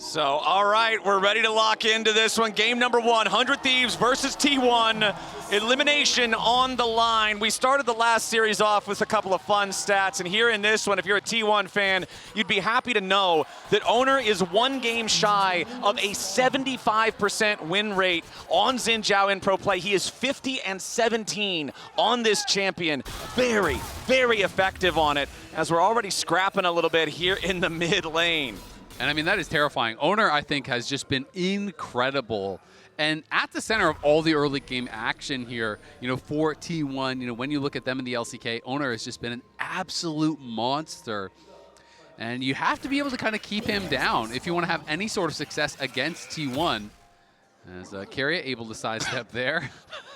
So, all right, we're ready to lock into this one. Game number 100 Thieves versus T1. Elimination on the line. We started the last series off with a couple of fun stats, and here in this one, if you're a T1 fan, you'd be happy to know that Owner is one game shy of a 75% win rate on Xin Zhao in pro play. He is 50-17 on this champion. Very, very effective on it, as we're already scrapping a little bit here in the mid lane. And I mean, that is terrifying. Owner, I think, has just been incredible. And at the center of all the early game action here, for T1, when you look at them in the LCK, Owner has just been an absolute monster. And you have to be able to kind of keep him down if you want to have any sort of success against T1. As Carrier able to sidestep there.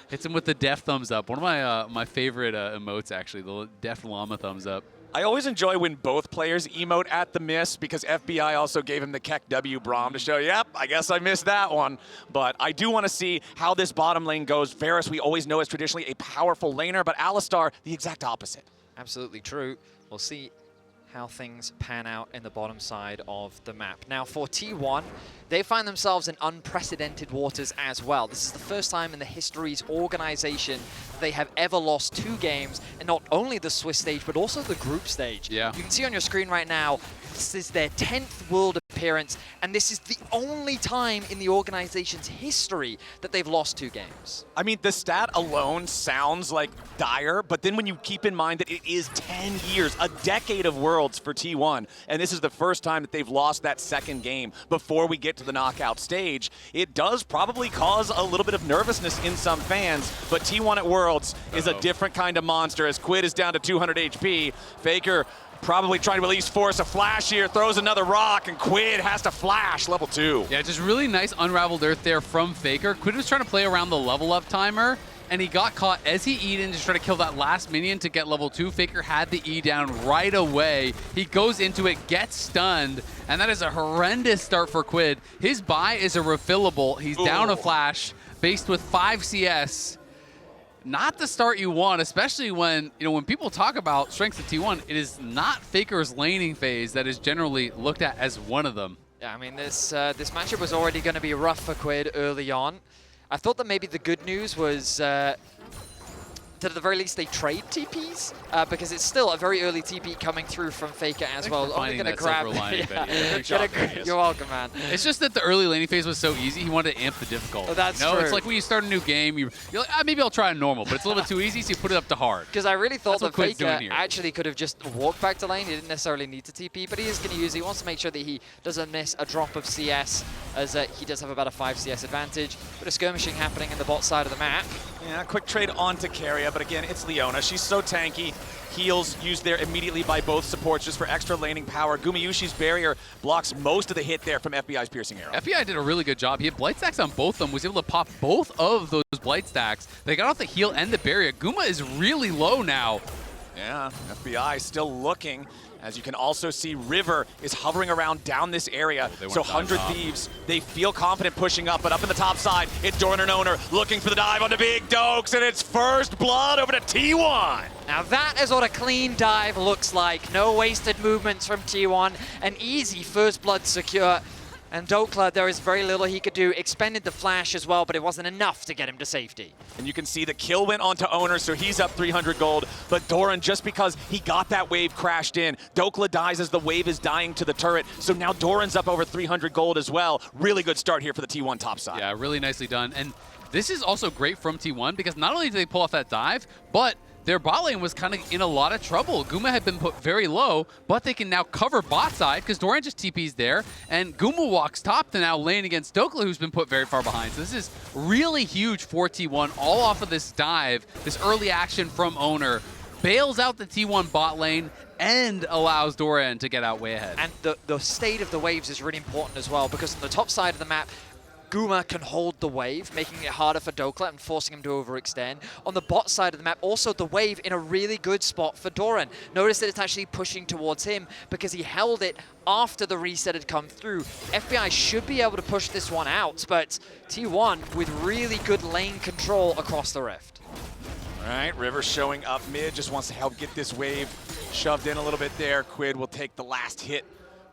Hits him with the deaf thumbs up. One of my favorite emotes, actually, the deaf llama thumbs up. I always enjoy when both players emote at the miss, because FBI also gave him the Keck W Braum to show, yep, I guess I missed that one. But I do want to see how this bottom lane goes. Varus, we always know, is traditionally a powerful laner, but Alistar, the exact opposite. Absolutely true. We'll see how things pan out in the bottom side of the map. Now for T1, they find themselves in unprecedented waters as well. This is the first time in the history's organization they have ever lost 2 games, and not only the Swiss stage, but also the group stage. Yeah. You can see on your screen right now, this is their 10th world appearance, and this is the only time in the organization's history that they've lost 2 games. I mean, the stat alone sounds like dire, but then when you keep in mind that it is 10 years, a decade of worlds for T1, and this is the first time that they've lost that second game before we get to the knockout stage, it does probably cause a little bit of nervousness in some fans, but T1 at Worlds is a different kind of monster, as Quid is down to 200 HP. Faker probably trying to at least force a flash here, throws another rock, and Quid has to flash level 2. Yeah, just really nice unraveled earth there from Faker. Quid was trying to play around the level up timer, and he got caught as he E'd in to try to kill that last minion to get level 2. Faker had the E down right away. He goes into it, gets stunned, and that is a horrendous start for Quid. His buy is a refillable. He's down a flash, based with 5 CS. Not the start you want, especially when, when people talk about strengths of T1, it is not Faker's laning phase that is generally looked at as one of them. Yeah, I mean, this matchup was already going to be rough for Quid early on. I thought that maybe the good news was that at the very least they trade TPs, because it's still a very early TP coming through from Faker as well. Only gonna grab. You're welcome, man. It's just that the early laning phase was so easy. He wanted to amp the difficulty. Oh, that's true. true. It's like when you start a new game, you're like, maybe I'll try a normal, but it's a little bit too easy, so you put it up to hard. Because I really thought that Faker here. actually could have just walked back to lane. He didn't necessarily need to TP, but he is going to use it. He wants to make sure that he doesn't miss a drop of CS, as he does have about a 5 CS advantage. Bit of skirmishing happening in the bot side of the map. Yeah, quick trade onto Carrier, but again, it's Leona. She's so tanky. Heals used there immediately by both supports just for extra laning power. Gumayushi's barrier blocks most of the hit there from FBI's piercing arrow. FBI did a really good job. He had blight stacks on both of them, was able to pop both of those blight stacks. They got off the heal and the barrier. Guma is really low now. Yeah, FBI still looking. As you can also see, River is hovering around down this area. So 100 Thieves, they feel confident pushing up, but up in the top side, it's Doran and Owner looking for the dive onto Big Dokes, and it's first blood over to T1. Now that is what a clean dive looks like. No wasted movements from T1. An easy first blood secure. And Dokla, there is very little he could do. Expended the flash as well, but it wasn't enough to get him to safety. And you can see the kill went onto Owner, so he's up 300 gold. But Doran, just because he got that wave crashed in, Dokla dies as the wave is dying to the turret. So now Doran's up over 300 gold as well. Really good start here for the T1 top side. Yeah, really nicely done. And this is also great from T1 because not only did they pull off that dive, but their bot lane was kind of in a lot of trouble. Guma had been put very low, but they can now cover bot side because Doran just TP's there, and Guma walks top to now lane against Dokla, who's been put very far behind. So this is really huge for T1, all off of this dive, this early action from Owner. Bails out the T1 bot lane and allows Doran to get out way ahead. And the state of the waves is really important as well, because on the top side of the map, Guma can hold the wave, making it harder for Dokla and forcing him to overextend. On the bot side of the map, also the wave in a really good spot for Doran. Notice that it's actually pushing towards him because he held it after the reset had come through. FBI should be able to push this one out, but T1 with really good lane control across the rift. All right, River showing up mid, just wants to help get this wave shoved in a little bit there. Quid will take the last hit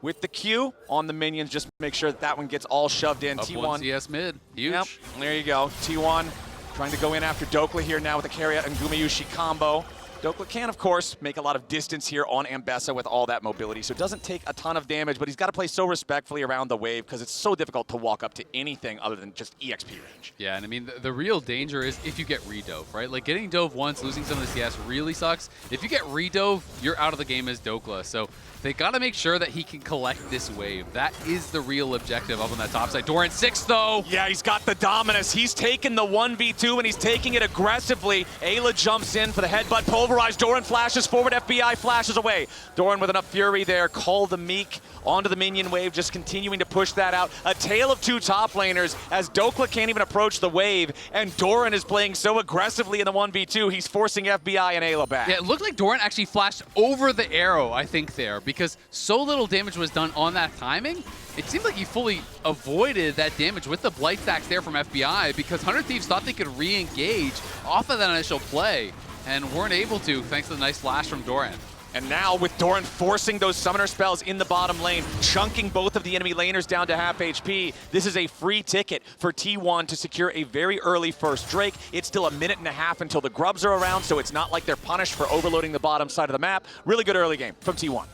with the Q on the minions. Just make sure that one gets all shoved in. Up T1. one CS mid. Huge. Yep, there you go. T1 trying to go in after Dokla here now with the Carriot and Gumayushi combo. Dokla can, of course, make a lot of distance here on Ambessa with all that mobility, so it doesn't take a ton of damage, but he's got to play so respectfully around the wave because it's so difficult to walk up to anything other than just EXP range. Yeah, and I mean, the real danger is if you get redove, right? Like, getting dove once, losing some of the CS really sucks. If you get redove, you're out of the game as Dokla, so they got to make sure that he can collect this wave. That is the real objective up on that top side. Doran 6, though. Yeah, he's got the dominance. He's taking the 1v2, and he's taking it aggressively. Ayla jumps in for the headbutt. Pulverized. Doran flashes forward. FBI flashes away. Doran with enough fury there. Call the Meek onto the minion wave, just continuing to push that out. A tale of two top laners as Dokla can't even approach the wave, and Doran is playing so aggressively in the 1v2, he's forcing FBI and Ayla back. Yeah, it looked like Doran actually flashed over the arrow, I think, there, because so little damage was done on that timing. It seemed like he fully avoided that damage with the Blight stacks there from FBI because 100 Thieves thought they could re-engage off of that initial play and weren't able to, thanks to the nice flash from Doran. And now with Doran forcing those summoner spells in the bottom lane, chunking both of the enemy laners down to half HP, this is a free ticket for T1 to secure a very early first Drake. It's still a minute and a half until the grubs are around, so it's not like they're punished for overloading the bottom side of the map. Really good early game from T1.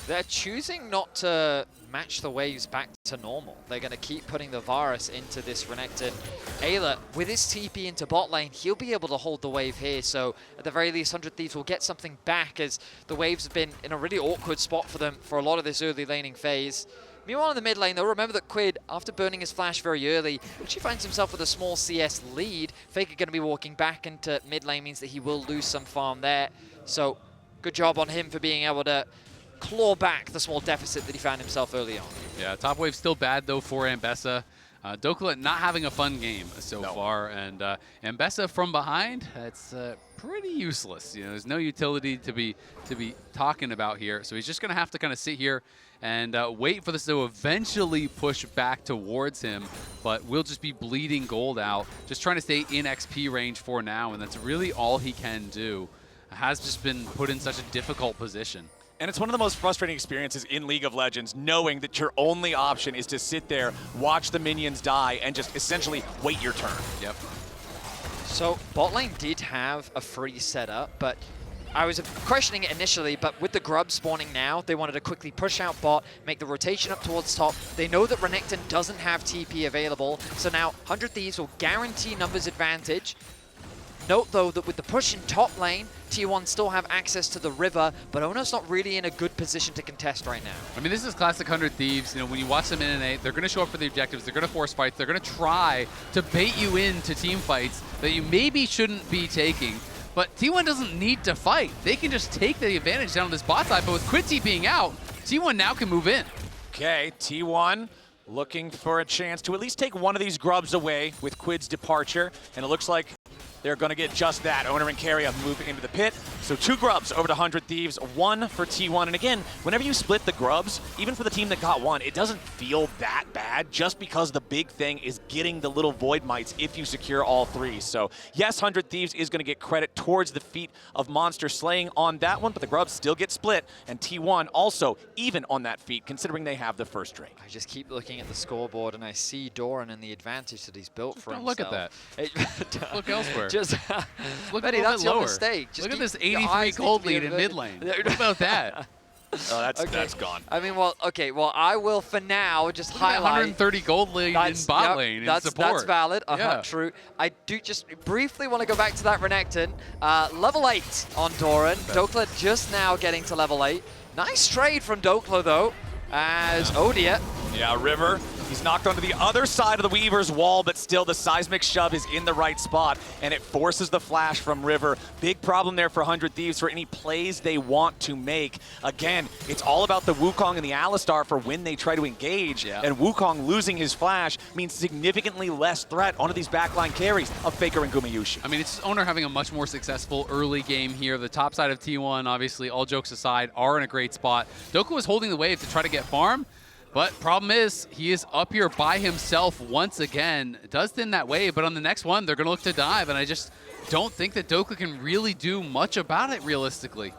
They're choosing not to match the waves back to normal. They're going to keep putting the Varus into this Renekton. Ayla, with his TP into bot lane, he'll be able to hold the wave here. So at the very least, 100 Thieves will get something back as the waves have been in a really awkward spot for them for a lot of this early laning phase. Meanwhile, in the mid lane, though, remember that Quid, after burning his flash very early, actually finds himself with a small CS lead. Faker going to be walking back into mid lane means that he will lose some farm there. So good job on him for being able to claw back the small deficit that he found himself early on. Yeah, top wave's still bad, though, for Ambessa. Dokla not having a fun game so far, and Ambessa from behind, that's pretty useless. You know, there's no utility to be talking about here, so he's just going to have to kind of sit here and wait for this to eventually push back towards him, but we'll just be bleeding gold out, just trying to stay in XP range for now, and that's really all he can do. Has just been put in such a difficult position. And it's one of the most frustrating experiences in League of Legends, knowing that your only option is to sit there, watch the minions die, and just essentially wait your turn. Yep. So bot lane did have a free setup, but I was questioning it initially, but with the grub spawning now, they wanted to quickly push out bot, make the rotation up towards top. They know that Renekton doesn't have TP available, so now 100 Thieves will guarantee numbers advantage. Note, though, that with the push in top lane, T1 still have access to the river, but Ono's not really in a good position to contest right now. I mean, this is classic 100 Thieves. You know, when you watch them in NA, they're going to show up for the objectives. They're going to force fights. They're going to try to bait you into team fights that you maybe shouldn't be taking. But T1 doesn't need to fight. They can just take the advantage down on this bot side. But with Quid being out, T1 now can move in. Okay, T1 looking for a chance to at least take one of these grubs away with Quid's departure. And it looks like they're going to get just that. Owner and Carrier move into the pit. So 2 grubs over to 100 Thieves, 1 for T1. And again, whenever you split the grubs, even for the team that got 1, it doesn't feel that bad just because the big thing is getting the little Void Mites if you secure all 3. So yes, 100 Thieves is going to get credit towards the feat of monster slaying on that one, but the grubs still get split. And T1 also even on that feat, considering they have the first Drake. I just keep looking at the scoreboard and I see Doran and the advantage that he's built for himself. Look at that. Look elsewhere. Just look Benny, a little that's bit your lower. mistake. Just look at this 83 gold lead in mid lane. What about that? Oh, that's gone. I mean, well, okay, well, I will for now just highlight 130 gold lead in bot lane in support. That's valid. True. I do just briefly want to go back to that Renekton. Level 8 on Doran. Dokla just now getting to level 8. Nice trade from Dokla, though, as Odia. Yeah, River. He's knocked onto the other side of the Weaver's wall, but still the seismic shove is in the right spot, and it forces the flash from River. Big problem there for 100 Thieves for any plays they want to make. Again, it's all about the Wukong and the Alistar for when they try to engage, and Wukong losing his flash means significantly less threat onto these backline carries of Faker and Gumayushi. I mean, it's Owner having a much more successful early game here. The top side of T1, obviously, all jokes aside, are in a great spot. Dokla was holding the wave to try to get farm, but problem is, he is up here by himself once again. Does thin that wave, but on the next one, they're going to look to dive, and I just don't think that Dokla can really do much about it realistically.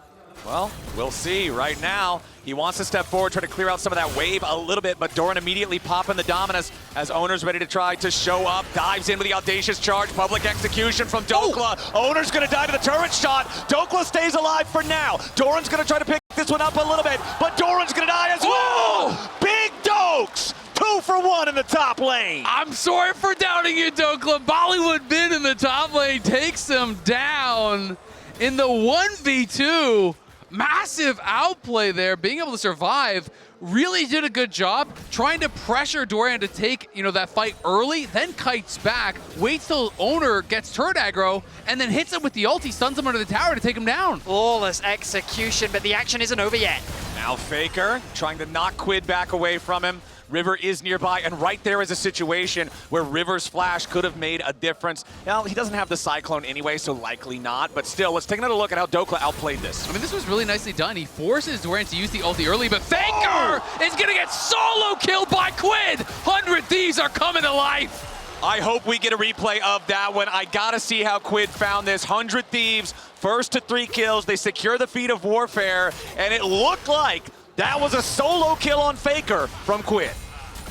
Well, we'll see. Right now, he wants to step forward, try to clear out some of that wave a little bit, but Doran immediately popping the Dominus as Owner's ready to try to show up. Dives in with the audacious charge. Public execution from Dokla. Owner's going to die to the turret shot. Dokla stays alive for now. Doran's going to try to pick this one up a little bit, but Doran's going to die as well. Big Dokes! 2 for 1 in the top lane. I'm sorry for doubting you, Dokla. Bollywood Bin in the top lane takes him down in the 1v2. Massive outplay there, being able to survive. Really did a good job trying to pressure Doran to take, that fight early, then kites back, waits till Owner gets turret aggro, and then hits him with the ulti, stuns him under the tower to take him down. Flawless execution, but the action isn't over yet. Now Faker trying to knock Quid back away from him. River is nearby, and right there is a situation where River's flash could have made a difference. Now, he doesn't have the Cyclone anyway, so likely not, but still, let's take another look at how Dokla outplayed this. I mean, this was really nicely done. He forces Doran to use the ulti early, but Faker is going to get solo killed by Quid. 100 Thieves are coming to life. I hope we get a replay of that one. I gotta see how Quid found this. 100 Thieves, first to 3 kills. They secure the feat of Warfare, and it looked like that was a solo kill on Faker from Quid.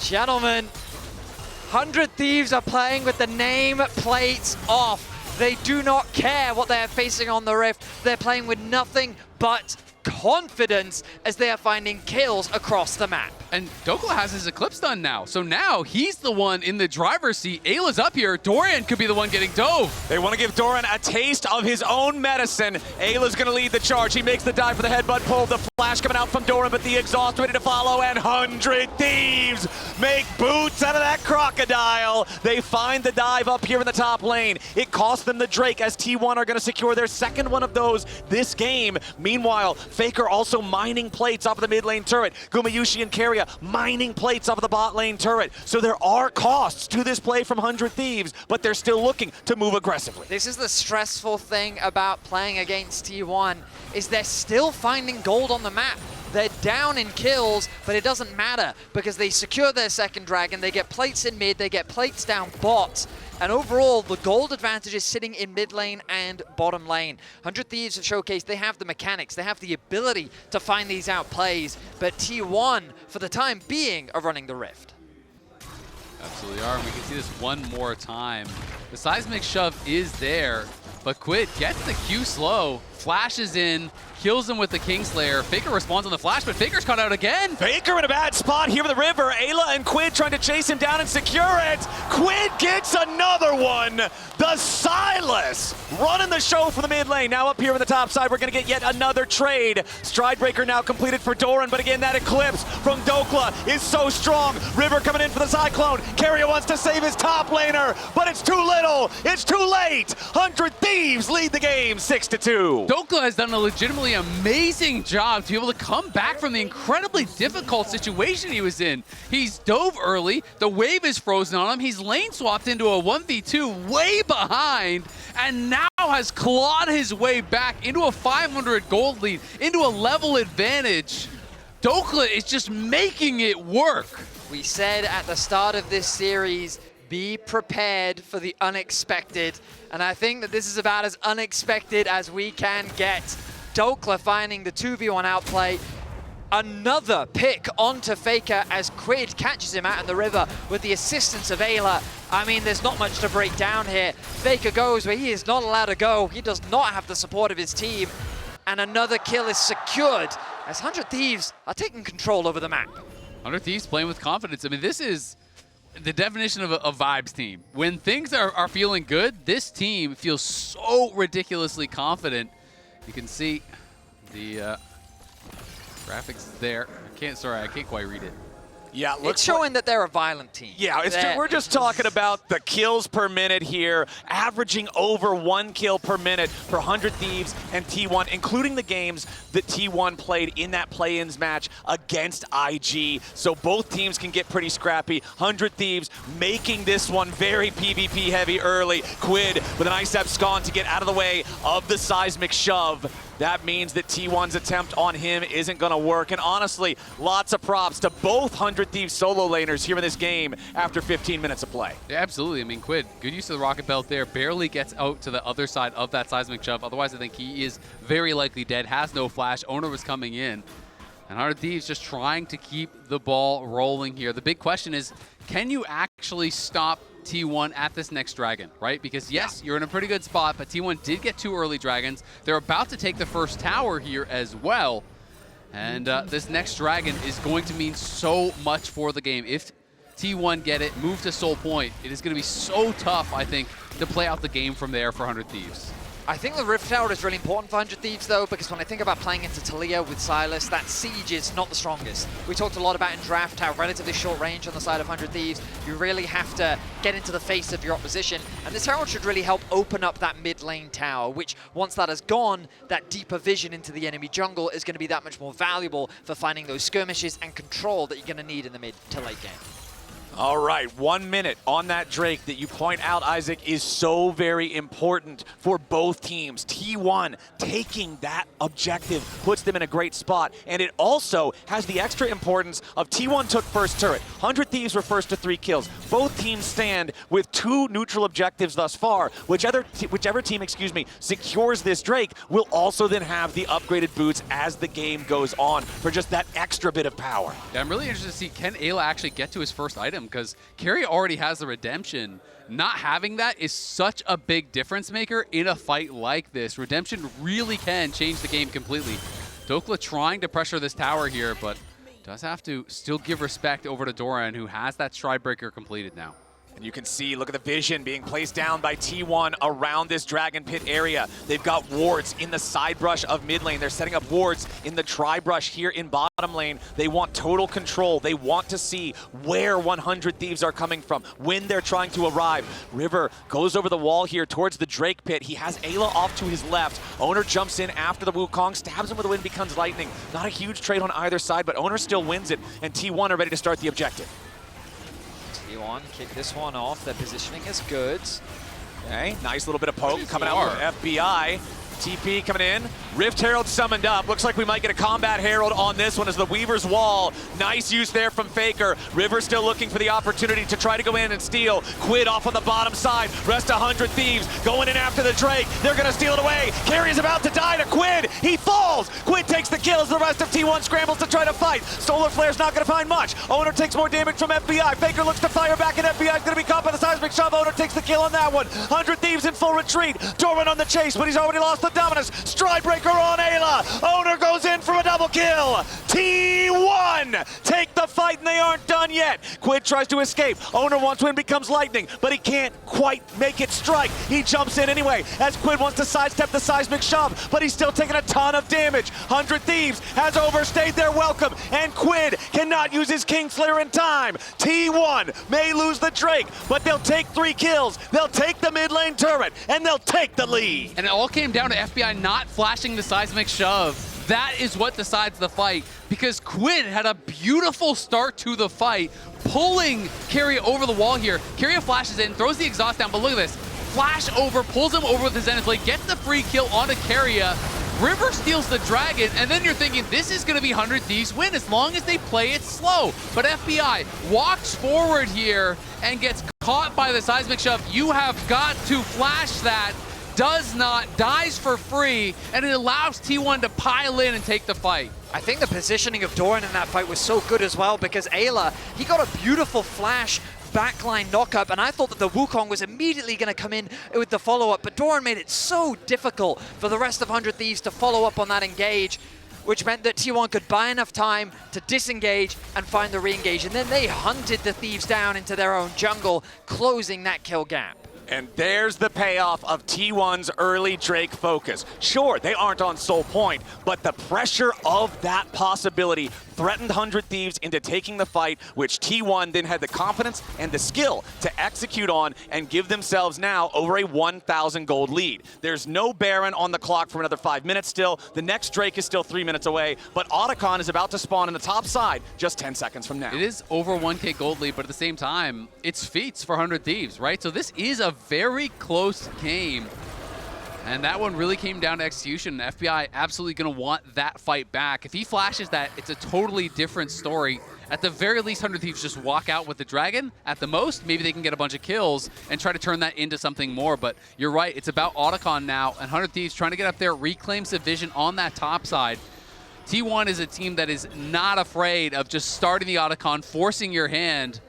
Gentlemen, 100 Thieves are playing with the name plates off. They do not care what they are facing on the Rift. They're playing with nothing but confidence as they are finding kills across the map. And Dokla has his Eclipse done now. So now he's the one in the driver's seat. Ayla's up here. Doran could be the one getting dove. They want to give Doran a taste of his own medicine. Ayla's going to lead the charge. He makes the dive for the headbutt pull. The flash coming out from Doran, but the exhaust ready to follow. And 100 Thieves make boots out of that crocodile. They find the dive up here in the top lane. It cost them the Drake as T1 are going to secure their second one of those this game. Meanwhile, Faker also mining plates off of the mid lane turret. Gumayushi and Keria mining plates off of the bot lane turret. So there are costs to this play from 100 Thieves, but they're still looking to move aggressively. This is the stressful thing about playing against T1, is they're still finding gold on the map. They're down in kills, but it doesn't matter because they secure their second dragon, they get plates in mid, they get plates down bot, and overall the gold advantage is sitting in mid lane and bottom lane. 100 Thieves have showcased they have the mechanics, they have the ability to find these outplays, but T1, for the time being, are running the Rift. Absolutely are, and we can see this one more time. The seismic shove is there, but Quid gets the Q slow, flashes in, kills him with the Kingslayer. Faker responds on the flash, but Faker's caught out again. Faker in a bad spot here with the River. Ayla and Quid trying to chase him down and secure it. Quid gets another one. The Silas running the show for the mid lane. Now up here in the top side, we're going to get yet another trade. Stridebreaker now completed for Doran, but again, that Eclipse from Dokla is so strong. River coming in for the Cyclone. Keria wants to save his top laner, but it's too little. It's too late. 100 Thieves lead the game 6-2. Dokla has done a legitimately amazing job to be able to come back from the incredibly difficult situation he was in. He's dove early, the wave is frozen on him, he's lane swapped into a 1v2 way behind, and now has clawed his way back into a 500 gold lead, into a level advantage. Dokla is just making it work. We said at the start of this series, be prepared for the unexpected, and I think that this is about as unexpected as we can get. Dokla finding the 2v1 outplay. Another pick onto Faker as Quid catches him out in the river with the assistance of Ayla. I mean, there's not much to break down here. Faker goes where he is not allowed to go. He does not have the support of his team. And another kill is secured as 100 Thieves are taking control over the map. 100 Thieves playing with confidence. I mean, this is the definition of a vibes team. When things are feeling good, this team feels so ridiculously confident. You can see the graphics there. I can't quite read it. Yeah, it's showing that they're a violent team. Yeah, we're just talking about the kills per minute here, averaging over 1 kill per minute for 100 Thieves and T1, including the games that T1 played in that play-ins match against IG. So both teams can get pretty scrappy. 100 Thieves making this one very PvP heavy early. Quid with an nice abscond to get out of the way of the seismic shove. that means that T1's attempt on him isn't going to work. And honestly, lots of props to both 100 Thieves solo laners here in this game after 15 minutes of play. Yeah, absolutely. I mean, Quid, good use of the rocket belt there. Barely gets out to the other side of that seismic shove. Otherwise, I think he is very likely dead. Has no flash. Owner was coming in. And 100 Thieves just trying to keep the ball rolling here. The big question is, can you actually stop T1 at this next dragon, right? Because yes, you're in a pretty good spot, but T1 did get 2 early dragons. They're about to take the first tower here as well. And this next dragon is going to mean so much for the game. If T1 get it, move to Soul Point, it is going to be so tough, I think, to play out the game from there for 100 Thieves. I think the Rift Tower is really important for 100 Thieves, though, because when I think about playing into Talia with Sylas, that siege is not the strongest. We talked a lot about in draft how relatively short range on the side of 100 Thieves. You really have to get into the face of your opposition, and this tower should really help open up that mid lane tower, which once that has gone, that deeper vision into the enemy jungle is going to be that much more valuable for finding those skirmishes and control that you're going to need in the mid to late game. All right, 1 minute on that Drake that you point out, Isaac, is so very important for both teams. T1 taking that objective puts them in a great spot, and it also has the extra importance of T1 took first turret. 100 Thieves were first to 3 kills. Both teams stand with 2 neutral objectives thus far. Whichever team, secures this Drake will also then have the upgraded boots as the game goes on for just that extra bit of power. Yeah, I'm really interested to see, can Ayla actually get to his first item? Because Carry already has the redemption. Not having that is such a big difference maker in a fight like this. Redemption really can change the game completely. Dokla trying to pressure this tower here, but does have to still give respect over to Doran, who has that Stride Breaker completed now. And you can see, look at the vision being placed down by T1 around this Dragon Pit area. They've got wards in the side brush of mid lane. They're setting up wards in the tri-brush here in bottom lane. They want total control. They want to see where 100 Thieves are coming from, when they're trying to arrive. River goes over the wall here towards the Drake Pit. He has Ayla off to his left. Owner jumps in after the Wukong, stabs him with the wind, becomes lightning. Not a huge trade on either side, but Owner still wins it, and T1 are ready to start the objective. T1 kick this one off. Their positioning is good. Okay, nice little bit of poke coming out from FBI. TP coming in. Rift Herald summoned up. Looks like we might get a Combat Herald on this one as the Weaver's Wall. Nice use there from Faker. River still looking for the opportunity to try to go in and steal. Quid off on the bottom side. Rest 100 Thieves going in after the Drake. They're going to steal it away. Carry is about to die to Quid. He falls. Quid takes the kill as the rest of T1 scrambles to try to fight. Solar Flare's not going to find much. Owner takes more damage from FBI. Faker looks to fire back, and FBI is going to be caught by the seismic shove. Owner takes the kill on that one. 100 Thieves in full retreat. Doran on the chase, but he's already lost the dominance. Stride Breaker on Ayla. Owner goes in for a double kill. T1 take the fight, and they aren't done yet. Quid tries to escape. Owner wants to win, becomes lightning, but he can't quite make it strike. He jumps in anyway as Quid wants to sidestep the seismic shove, but he's still taking a ton of damage. 100 Thieves has overstayed their welcome, and Quid cannot use his Kingslayer in time. T1 may lose the Drake, but they'll take 3 kills. They'll take the mid lane turret, and they'll take the lead. And it all came down to FBI not flashing the seismic shove. That is what decides the fight, because Quid had a beautiful start to the fight, pulling Carry over the wall here. Carry flashes in, throws the exhaust down, but look at this. Flash over, pulls him over with his Zenith Blade, gets the free kill onto Carria. River steals the dragon, and then you're thinking this is going to be 100 Thieves win as long as they play it slow. But FBI walks forward here and gets caught by the seismic shove. You have got to flash that. Does not, dies for free, and it allows T1 to pile in and take the fight. I think the positioning of Doran in that fight was so good as well, because Ayla, he got a beautiful flash backline knockup, and I thought that the Wukong was immediately going to come in with the follow-up, but Doran made it so difficult for the rest of 100 Thieves to follow up on that engage, which meant that T1 could buy enough time to disengage and find the re-engage, and then they hunted the Thieves down into their own jungle, closing that kill gap. And there's the payoff of T1's early Drake focus. Sure, they aren't on Soul Point, but the pressure of that possibility threatened 100 Thieves into taking the fight, which T1 then had the confidence and the skill to execute on and give themselves now over a 1,000 gold lead. There's no Baron on the clock for another 5 minutes still. The next Drake is still 3 minutes away, but Otacon is about to spawn in the top side just 10 seconds from now. It is over 1K gold lead, but at the same time, it's feats for 100 Thieves, right? So this is a very close game. And that one really came down to execution. FBI absolutely going to want that fight back. If he flashes that, it's a totally different story. At the very least, 100 Thieves just walk out with the Dragon. At the most, maybe they can get a bunch of kills and try to turn that into something more. But you're right, it's about Otacon now. And 100 Thieves trying to get up there, reclaim some vision on that top side. T1 is a team that is not afraid of just starting the Otacon, forcing your hand.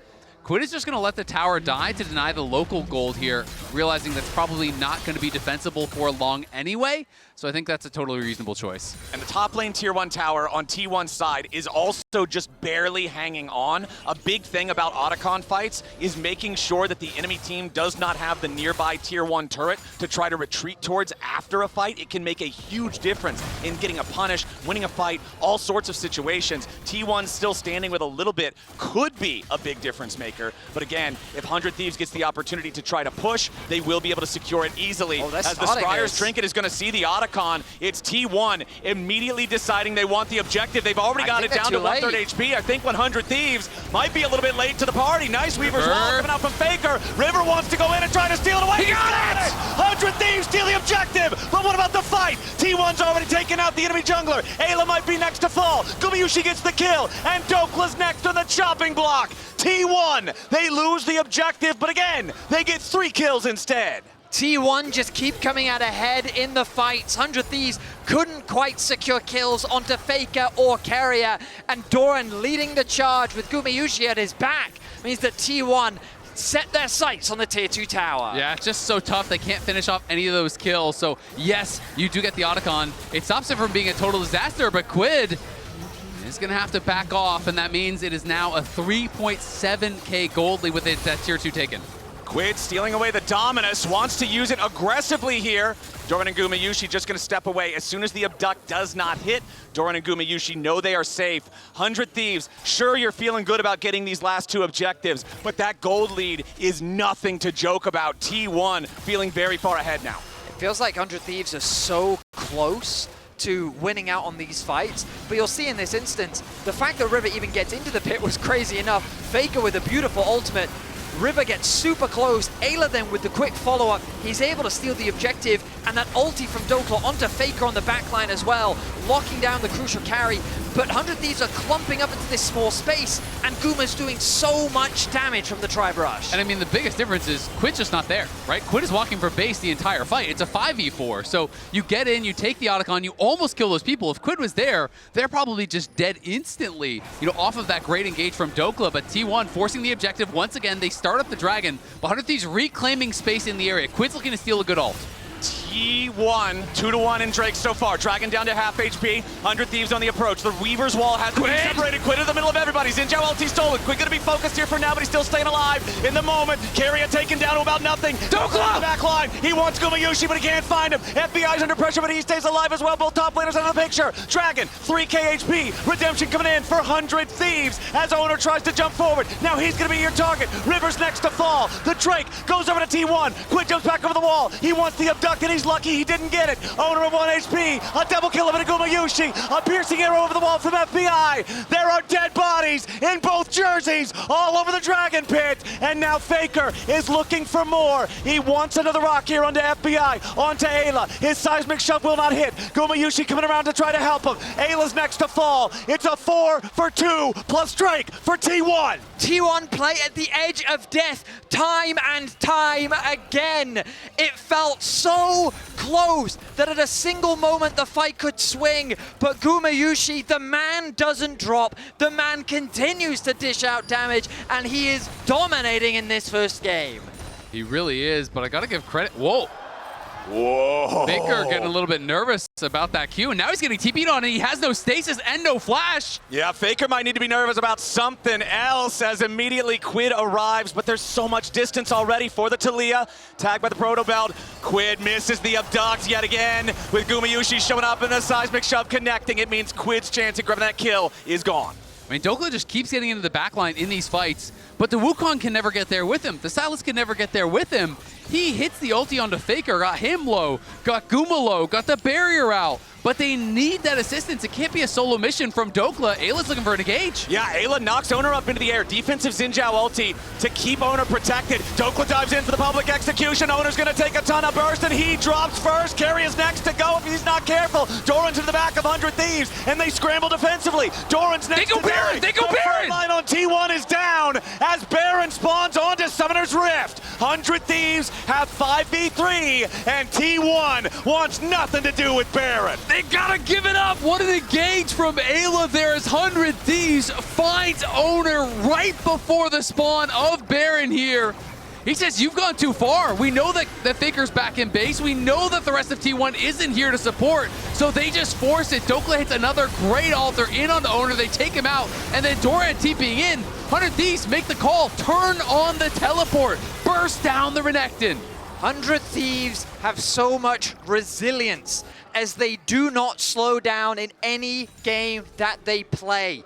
Quid is just going to let the tower die to deny the local gold here, realizing that's probably not going to be defensible for long anyway. So I think that's a totally reasonable choice. And the top lane tier 1 tower on T1's side is also just barely hanging on. A big thing about Otacon fights is making sure that the enemy team does not have the nearby tier 1 turret to try to retreat towards after a fight. It can make a huge difference in getting a punish, winning a fight, all sorts of situations. T1 still standing with a little bit could be a big difference maker. But again, if 100 Thieves gets the opportunity to try to push, they will be able to secure it easily. As the Scryer's Trinket is going to see the Otacon, it's T1 immediately deciding they want the objective. They've already got it down to 1/3 HP. I think 100 Thieves might be a little bit late to the party. Nice Weaver's Wall coming out from Faker. River wants to go in and try to steal it away. He got it! 100 Thieves steal the objective, but what about the fight? T1's already taken out the enemy jungler. Ayla might be next to fall. Gumayusi gets the kill, and Dokla's next on the chopping block. T1, they lose the objective, but again, they get 3 kills instead. T1 just keep coming out ahead in the fights. 100 Thieves couldn't quite secure kills onto Faker or Carrier, and Doran leading the charge with Gumayusi at his back means that T1 set their sights on the tier 2 tower. Yeah, it's just so tough. They can't finish off any of those kills. So yes, you do get the Otacon. It stops it from being a total disaster, but Quid is going to have to back off, and that means it is now a 3.7k gold lead with that tier 2 taken. Quid stealing away the Dominus, wants to use it aggressively here. Doran and Gumayusi just going to step away. As soon as the abduct does not hit, Doran and Gumayusi know they are safe. 100 Thieves, sure you're feeling good about getting these last 2 objectives, but that gold lead is nothing to joke about. T1 feeling very far ahead now. It feels like 100 Thieves are so close to winning out on these fights, but you'll see in this instance, the fact that River even gets into the pit was crazy enough. Faker with a beautiful ultimate. River gets super close. Ayla then with the quick follow-up, he's able to steal the objective, and that ulti from Dokla onto Faker on the backline as well, locking down the crucial carry. But 100 Thieves are clumping up into this small space, and Guma's doing so much damage from the Tribe Rush. And I mean, the biggest difference is Quid's just not there, right? Quid is walking for base the entire fight. It's a 5v4, so you get in, you take the Otacon, you almost kill those people. If Quid was there, they're probably just dead instantly, you know, off of that great engage from Dokla. But T1 forcing the objective once again. They start up the Dragon, but 100 Thieves reclaiming space in the area. Quid's looking to steal a good ult. T1, 2-1 in Drake so far. Dragon down to half HP. 100 Thieves on the approach. The Weaver's Wall has been separated. Quid in the middle of everybody. Zinjao LT stolen. Quid gonna be focused here for now, but he's still staying alive in the moment. Carrier taken down to about nothing. Dokla! Back line. He wants Gumayusi, but he can't find him. FBI's under pressure, but he stays alive as well. Both top laners out of the picture. Dragon, 3k HP. Redemption coming in for 100 Thieves as Owner tries to jump forward. Now he's gonna be your target. River's next to fall. The Drake goes over to T1. Quid jumps back over the wall. He wants the abduct, and he's lucky he didn't get it. Owner of 1 HP, a double kill of Gumayusi, a piercing arrow over the wall from FBI. There are dead bodies in both jerseys all over the Dragon Pit, and now Faker is looking for more. He wants another rock here onto FBI, onto Ayla. His seismic shove will not hit. Gumayusi coming around to try to help him. Ayla's next to fall. It's a 4 for 2 plus Drake for T1. T1 play at the edge of death time and time again. It felt so close that at a single moment the fight could swing, but Gumayusi, the man doesn't drop. The man continues to dish out damage, and he is dominating in this first game. He really is, but I gotta give credit. Whoa. Whoa. Faker getting a little bit nervous about that Q, and now he's getting TP'd on, and he has no stasis and no flash. Yeah, Faker might need to be nervous about something else as immediately Quid arrives, but there's so much distance already for the Taliyah. Tagged by the Proto Belt. Quid misses the abduct yet again, with Gumayusi showing up in the seismic shove connecting. It means Quid's chance at grabbing that kill is gone. I mean, Dokla just keeps getting into the backline in these fights, but the Wukong can never get there with him. The Sylas can never get there with him. He hits the ulti onto Faker, got him low, got Guma low, got the barrier out. But they need that assistance. It can't be a solo mission from Dokla. Ayla's looking for an engage. Yeah, Ayla knocks Owner up into the air. Defensive Xin Zhao ulti to keep Owner protected. Dokla dives in for the public execution. Owner's going to take a ton of burst, and he drops first. Carry is next to go if he's not careful. Doran's in the back of 100 Thieves, and they scramble defensively. Doran's next to Baron. They go Baron! The line on T1 is down as Baron spawns onto Summoner's Rift. 100 Thieves have 5v3, and T1 wants nothing to do with Baron. They gotta give it up. What an engage from Ayla there as 100 Thieves finds Owner right before the spawn of Baron here. He says, you've gone too far. We know that Faker's back in base. We know that the rest of T1 isn't here to support. So they just force it. Dokla hits another great altar in on the Owner. They take him out. And then Doran TPing in. 100 Thieves make the call. Turn on the teleport. Burst down the Renekton. 100 Thieves have so much resilience as they do not slow down in any game that they play.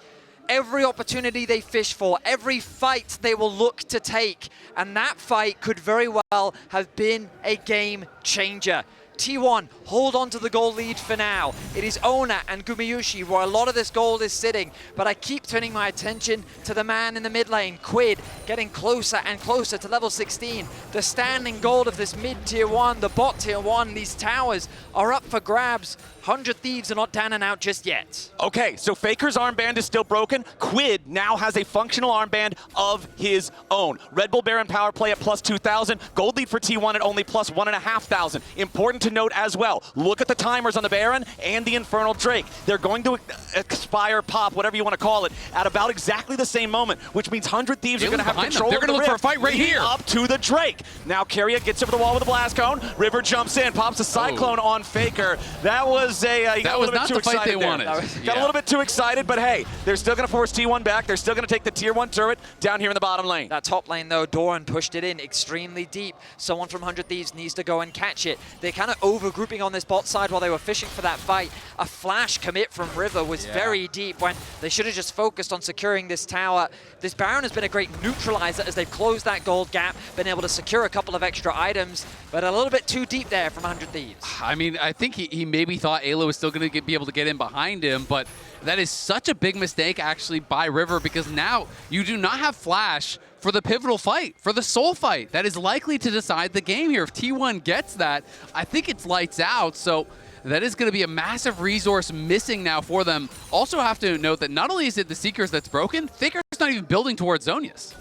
Every opportunity they fish for, every fight they will look to take, and that fight could very well have been a game changer. T1 hold on to the gold lead for now. It is Ona and Gumayushi where a lot of this gold is sitting, but I keep turning my attention to the man in the mid lane, Quid, getting closer and closer to level 16. The standing gold of this mid tier 1, the bot tier 1, these towers are up for grabs. 100 Thieves are not down and out just yet. Okay, so Faker's armband is still broken. Quid now has a functional armband of his own. Red Bull Baron power play at plus 2,000. Gold lead for T1 at only plus 1,500. Important to note as well, look at the timers on the Baron and the Infernal Drake. They're going to expire, pop, whatever you want to call it, at about exactly the same moment, which means 100 Thieves are going to have control. They're going to look for a fight right here. Up to the Drake. Now Carrier gets over the wall with a blast cone. River jumps in, pops a Cyclone on Faker. That was that was not the fight they wanted. Got a little bit too excited, but hey, they're still going to force T1 back. They're still going to take the tier 1 turret down here in the bottom lane. That top lane, though, Doran pushed it in extremely deep. Someone from 100 Thieves needs to go and catch it. They're kind of over-grouping on this bot side while they were fishing for that fight. A flash commit from River was very deep when they should have just focused on securing this tower. This Baron has been a great neutralizer as they've closed that gold gap, been able to secure a couple of extra items, but a little bit too deep there from 100 Thieves. I mean, I think he maybe thought Ayla was still going to be able to get in behind him, but that is such a big mistake actually by River because now you do not have Flash for the pivotal fight, for the soul fight that is likely to decide the game here. If T1 gets that, I think it's lights out, so that is going to be a massive resource missing now for them. Also have to note that not only is it the Seekers that's broken, Faker's not even building towards Zonius.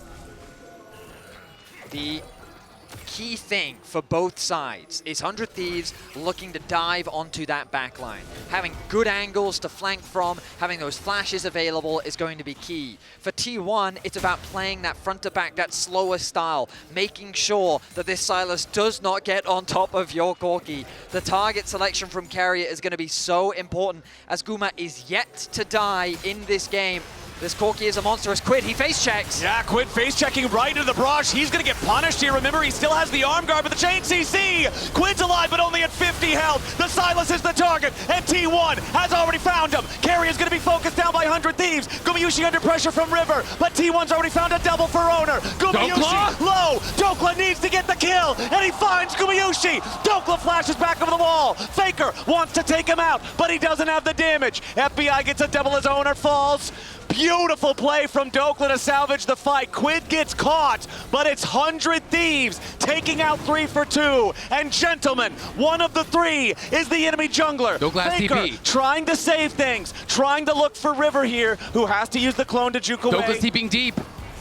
The key thing for both sides is 100 Thieves looking to dive onto that backline. Having good angles to flank from, having those flashes available is going to be key. For T1, it's about playing that front to back, that slower style, making sure that this Silas does not get on top of your Corki. The target selection from Carrier is going to be so important as Guma is yet to die in this game. This Corki is a monstrous Quid. He face checks. Yeah, Quid face checking right into the brush. He's going to get punished here. Remember, he still has the arm guard with the chain CC. Quid's alive, but only at 50 health. The Silas is the target, and T1 has already found him. Carry is going to be focused down by 100 Thieves. Gumayushi under pressure from River, but T1's already found a double for Owner. Gumayushi low. Dokla needs to get the kill, and he finds Gumayushi. Dokla flashes back over the wall. Faker wants to take him out, but he doesn't have the damage. FBI gets a double as Owner falls. Beautiful play from Dokla to salvage the fight. Quid gets caught, but it's 100 Thieves taking out 3 for 2. And gentlemen, one of the 3 is the enemy jungler. Faker TP. Trying to save things, trying to look for River here, who has to use the clone to juke away. Dokla's TPing deep.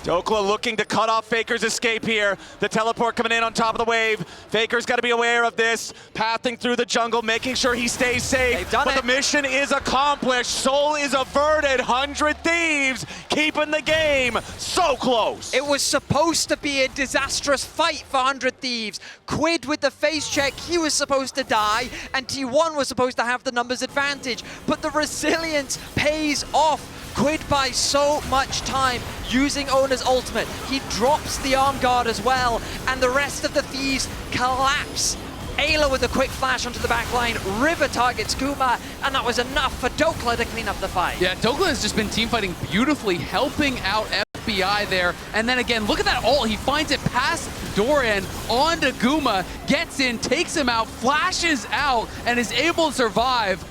Dokla looking to cut off Faker's escape here. The teleport coming in on top of the wave. Faker's got to be aware of this. Pathing through the jungle, making sure he stays safe. But the mission is accomplished. Soul is averted. 100 Thieves keeping the game so close. It was supposed to be a disastrous fight for 100 Thieves. Quid with the face check, he was supposed to die, and T1 was supposed to have the numbers advantage. But the resilience pays off. Quid buys so much time using Owner's ultimate. He drops the arm guard as well, and the rest of the Thieves collapse. Ayla with a quick flash onto the back line. River targets Guma, and that was enough for Dokla to clean up the fight. Yeah, Dokla has just been team fighting beautifully, helping out FBI there. And then again, look at that ult. He finds it past Doran onto Guma, gets in, takes him out, flashes out, and is able to survive.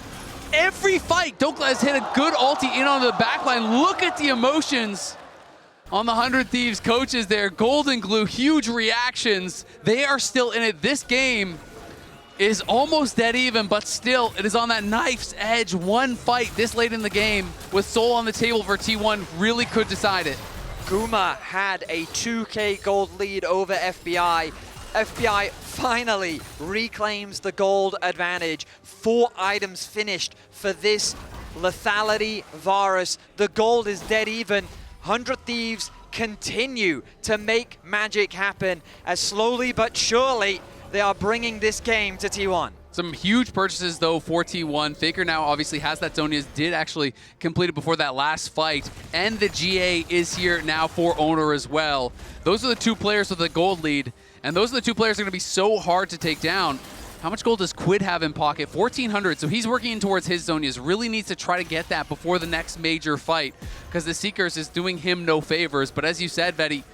Every fight, Dokla has hit a good ulti in on the backline. Look at the emotions on the 100 Thieves coaches there. Golden Glue, huge reactions. They are still in it. This game is almost dead even, but still, it is on that knife's edge. One fight this late in the game with Soul on the table for T1 really could decide it. Guma had a 2K gold lead over FBI. FBI finally reclaims the gold advantage. 4 items finished for this lethality Varus. The gold is dead even. 100 Thieves continue to make magic happen as slowly but surely they are bringing this game to T1. Some huge purchases, though, for T1. Faker now obviously has that Zonia's, did actually complete it before that last fight. And the GA is here now for Owner as well. Those are the 2 players with the gold lead. And those are the 2 players that are going to be so hard to take down. How much gold does Quid have in pocket? 1,400, so he's working in towards his Zonias. Really needs to try to get that before the next major fight, because the Seekers is doing him no favors. But as you said, Vetty,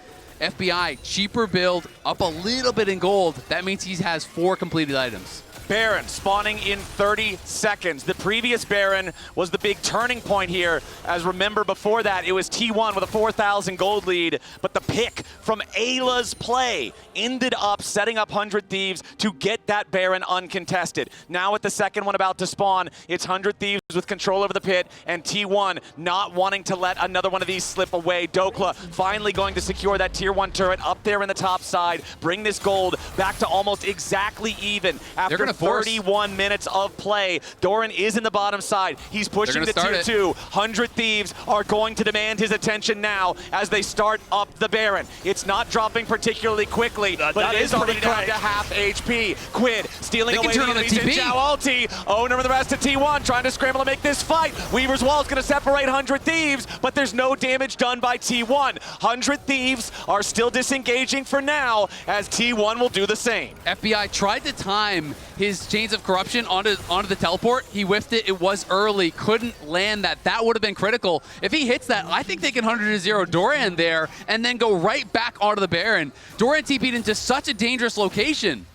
FBI, cheaper build, up a little bit in gold. That means he has 4 completed items. Baron spawning in 30 seconds. The previous Baron was the big turning point here. As remember before that, it was T1 with a 4,000 gold lead, but the pick from Ayla's play ended up setting up 100 Thieves to get that Baron uncontested. Now with the second one about to spawn, it's 100 Thieves with control over the pit, and T1 not wanting to let another one of these slip away. Dokla finally going to secure that tier 1 turret up there in the top side, bring this gold back to almost exactly even after 31 minutes of play. Doran is in the bottom side. He's pushing to tier 2. 100 Thieves are going to demand his attention now as they start up the Baron. It's not dropping particularly quickly, but it is already down to half HP. Quid stealing away the enemies in Chow ulti. Owner with the rest of T1 trying to scramble to make this fight. Weaver's Wall is going to separate 100 Thieves, but there's no damage done by T1. 100 Thieves are still disengaging for now as T1 will do the same. FBI tried to time his Chains of Corruption onto the teleport. He whiffed it. It was early. Couldn't land that. That would have been critical. If he hits that, I think they can 100-0 Doran there and then go right back onto the Baron. Doran TP'd into such a dangerous location.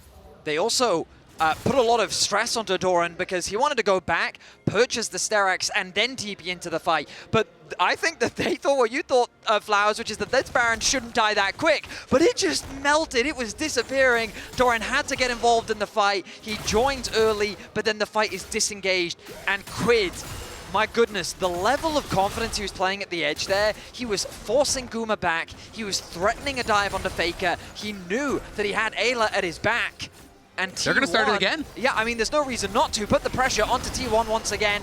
They also put a lot of stress onto Doran because he wanted to go back, purchase the Sterak's, and then TP into the fight. But I think that they thought what you thought, Flowers, which is that this Baron shouldn't die that quick. But it just melted. It was disappearing. Doran had to get involved in the fight. He joined early, but then the fight is disengaged. And Quid, my goodness, the level of confidence he was playing at the edge there, he was forcing Guma back. He was threatening a dive onto Faker. He knew that he had Ayla at his back. And T1, they're going to start it again? Yeah, I mean, there's no reason not to. Put the pressure onto T1 once again.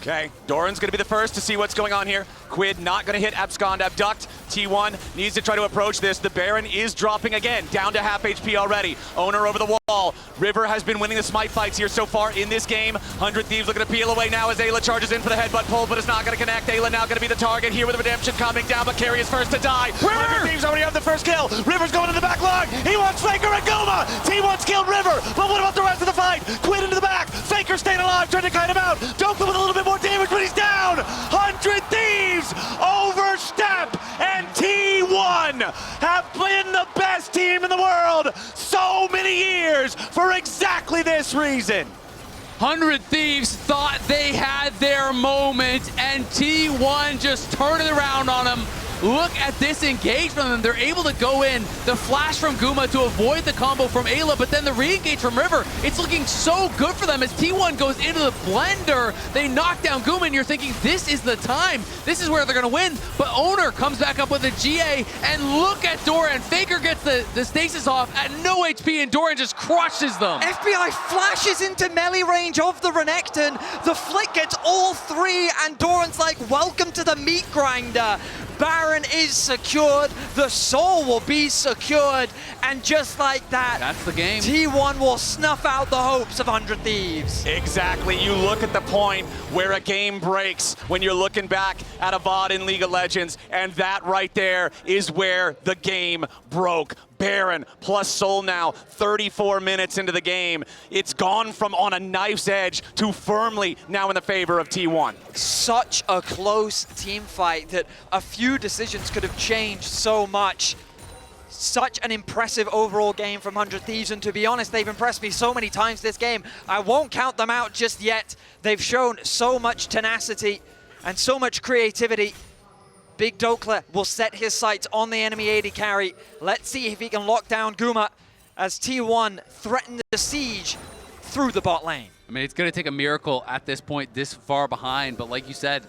Okay, Doran's going to be the first to see what's going on here. Quid not going to hit Abscond Abduct. T1 needs to try to approach this. The Baron is dropping again, down to half HP already. Owner over the wall. River has been winning the smite fights here so far in this game. 100 Thieves looking to peel away now as Ayla charges in for the headbutt pull, but it's not going to connect. Ayla now going to be the target here with Redemption coming down, but Carry is first to die. 100 Thieves already have the first kill. River's going to the back line. He wants Faker and Guma. T1's killed River, but what about the rest of the fight? Quid into the back. Faker staying alive, trying to kite him out. Dokla with a little bit more damage, but he's down. 100 Thieves overstep, and T1 have been the best team in the world so many years for exactly this reason. 100 Thieves thought they had their moment, and T1 just turned it around on them. Look at this engagement from them. They're able to go in. The flash from Guma to avoid the combo from Ayla, but then the re-engage from River. It's looking so good for them as T1 goes into the blender. They knock down Guma, and you're thinking, this is the time. This is where they're going to win. But Owner comes back up with a GA, and look at Doran. Faker gets the stasis off at no HP, and Doran just crushes them. FBI flashes into melee range of the Renekton. The flick gets all 3, and Doran's like, welcome to the meat grinder. Baron is secured, the soul will be secured, and just like that, that's the game. T1 will snuff out the hopes of 100 Thieves. Exactly. You look at the point where a game breaks when you're looking back at a VOD in League of Legends, and that right there is where the game broke. Baron plus Soul now, 34 minutes into the game. It's gone from on a knife's edge to firmly now in the favor of T1. Such a close team fight that a few few decisions could have changed so much. Such an impressive overall game from 100 Thieves, and to be honest, they've impressed me so many times this game. I won't count them out just yet. They've shown so much tenacity and so much creativity. Big Dokla will set his sights on the enemy AD carry. Let's see if he can lock down Guma as T1 threaten the siege through the bot lane. I mean, it's going to take a miracle at this point, this far behind, but like you said,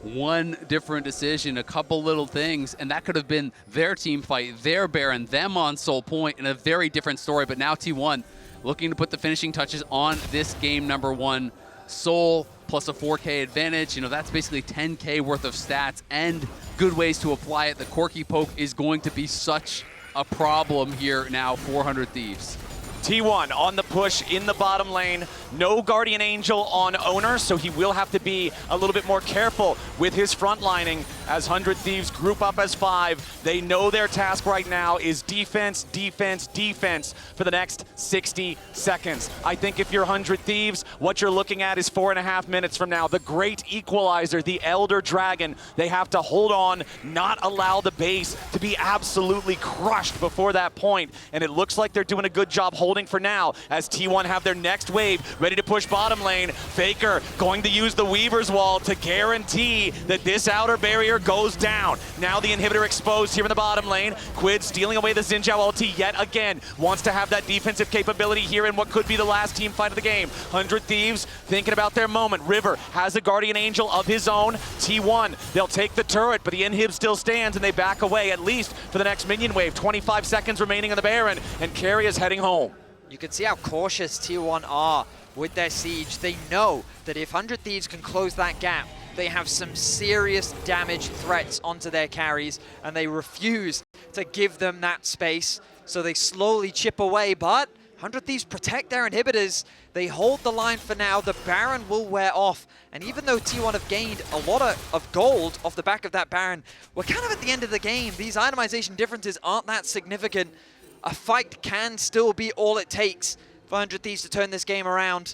one different decision, a couple little things, and that could have been their team fight, their Baron, them on Soul Point, in a very different story. But now T1 looking to put the finishing touches on this game number 1. Soul plus a 4K advantage, you know, that's basically 10K worth of stats and good ways to apply it. The Corki poke is going to be such a problem here now for 100 Thieves. T1 on the push in the bottom lane. No Guardian Angel on Owner, so he will have to be a little bit more careful with his front lining as 100 Thieves group up as 5. They know their task right now is defense, defense, defense for the next 60 seconds. I think if you're 100 Thieves, what you're looking at is 4.5 minutes from now. The great equalizer, the Elder Dragon. They have to hold on, not allow the base to be absolutely crushed before that point. And it looks like they're doing a good job holding for now as T1 have their next wave ready to push bottom lane. Faker going to use the Weaver's Wall to guarantee that this outer barrier goes down. Now the inhibitor exposed here in the bottom lane. Quid stealing away the Xin Zhao ulti yet again. Wants to have that defensive capability here in what could be the last team fight of the game. 100 Thieves thinking about their moment. River has a Guardian Angel of his own. T1, they'll take the turret, but the inhib still stands and they back away at least for the next minion wave. 25 seconds remaining on the Baron, and Carry is heading home. You can see how cautious T1 are with their siege. They know that if 100 Thieves can close that gap, they have some serious damage threats onto their carries, and they refuse to give them that space. So they slowly chip away, but 100 Thieves protect their inhibitors. They hold the line for now. The Baron will wear off. And even though T1 have gained a lot of gold off the back of that Baron, we're kind of at the end of the game. These itemization differences aren't that significant. A fight can still be all it takes for 100 Thieves to turn this game around.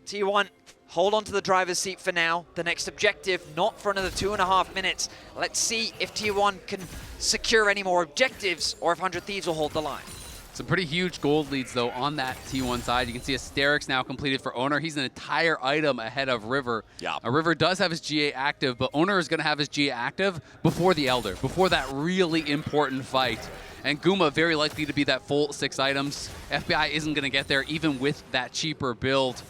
T1, hold on to the driver's seat for now. The next objective, not for another 2.5 minutes. Let's see if T1 can secure any more objectives or if 100 Thieves will hold the line. Some pretty huge gold leads, though, on that T1 side. You can see Asterix now completed for Owner. He's an entire item ahead of River. Yeah. River does have his GA active, but Owner is going to have his GA active before the Elder, before that really important fight. And Guma very likely to be that full 6 items. FBI isn't going to get there even with that cheaper build.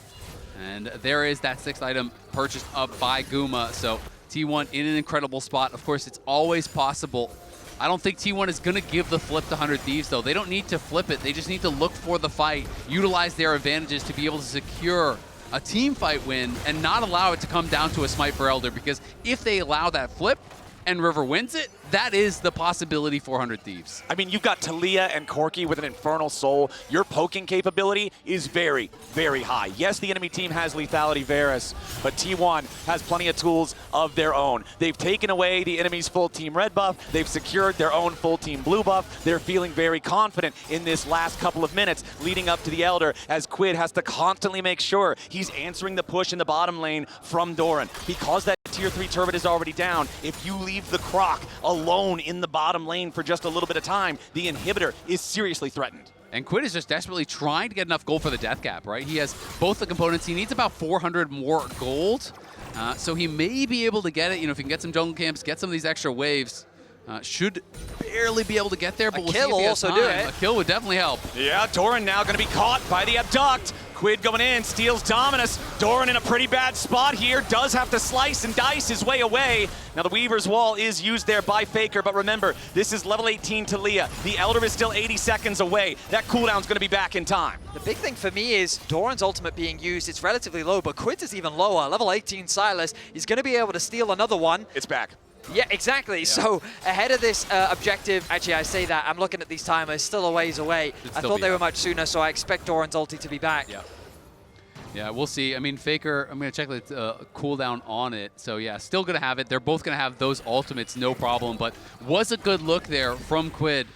And there is that 6th item purchased up by Guma. So T1 in an incredible spot. Of course, it's always possible. I don't think T1 is going to give the flip to 100 Thieves, though. They don't need to flip it. They just need to look for the fight, utilize their advantages to be able to secure a team fight win and not allow it to come down to a smite for Elder, because if they allow that flip and River wins it, that is the possibility for 100 Thieves. I mean, you've got Talia and Corki with an Infernal Soul. Your poking capability is very, very high. Yes, the enemy team has Lethality Varus, but T1 has plenty of tools of their own. They've taken away the enemy's full team red buff. They've secured their own full team blue buff. They're feeling very confident in this last couple of minutes leading up to the Elder, as Quid has to constantly make sure he's answering the push in the bottom lane from Doran. Because that tier 3 turret is already down, if you leave the Croc alone in the bottom lane for just a little bit of time, the inhibitor is seriously threatened. And Quid is just desperately trying to get enough gold for the death cap, right? He has both the components. He needs about 400 more gold. So he may be able to get it. You know, if he can get some jungle camps, get some of these extra waves, should barely be able to get there, but we'll see if he has time. A kill would definitely help. Yeah, Doran now going to be caught by the abduct. Quid going in, steals Dominus. Doran in a pretty bad spot here, does have to slice and dice his way away. Now the Weaver's Wall is used there by Faker, but remember, this is level 18 Talia. The Elder is still 80 seconds away. That cooldown's going to be back in time. The big thing for me is Doran's ultimate being used. It's relatively low, but Quid's is even lower. Level 18 Silas, he's going to be able to steal another one. It's back. Yeah, exactly. Yeah. So ahead of this objective, actually I say that, I'm looking at these timers, still a ways away. I thought they were much sooner, so I expect Doran's ulti to be back. Yeah. Yeah, we'll see. I mean, Faker, I'm going to check the cooldown on it. So, yeah, still going to have it. They're both going to have those ultimates, no problem. But was a good look there from Quid.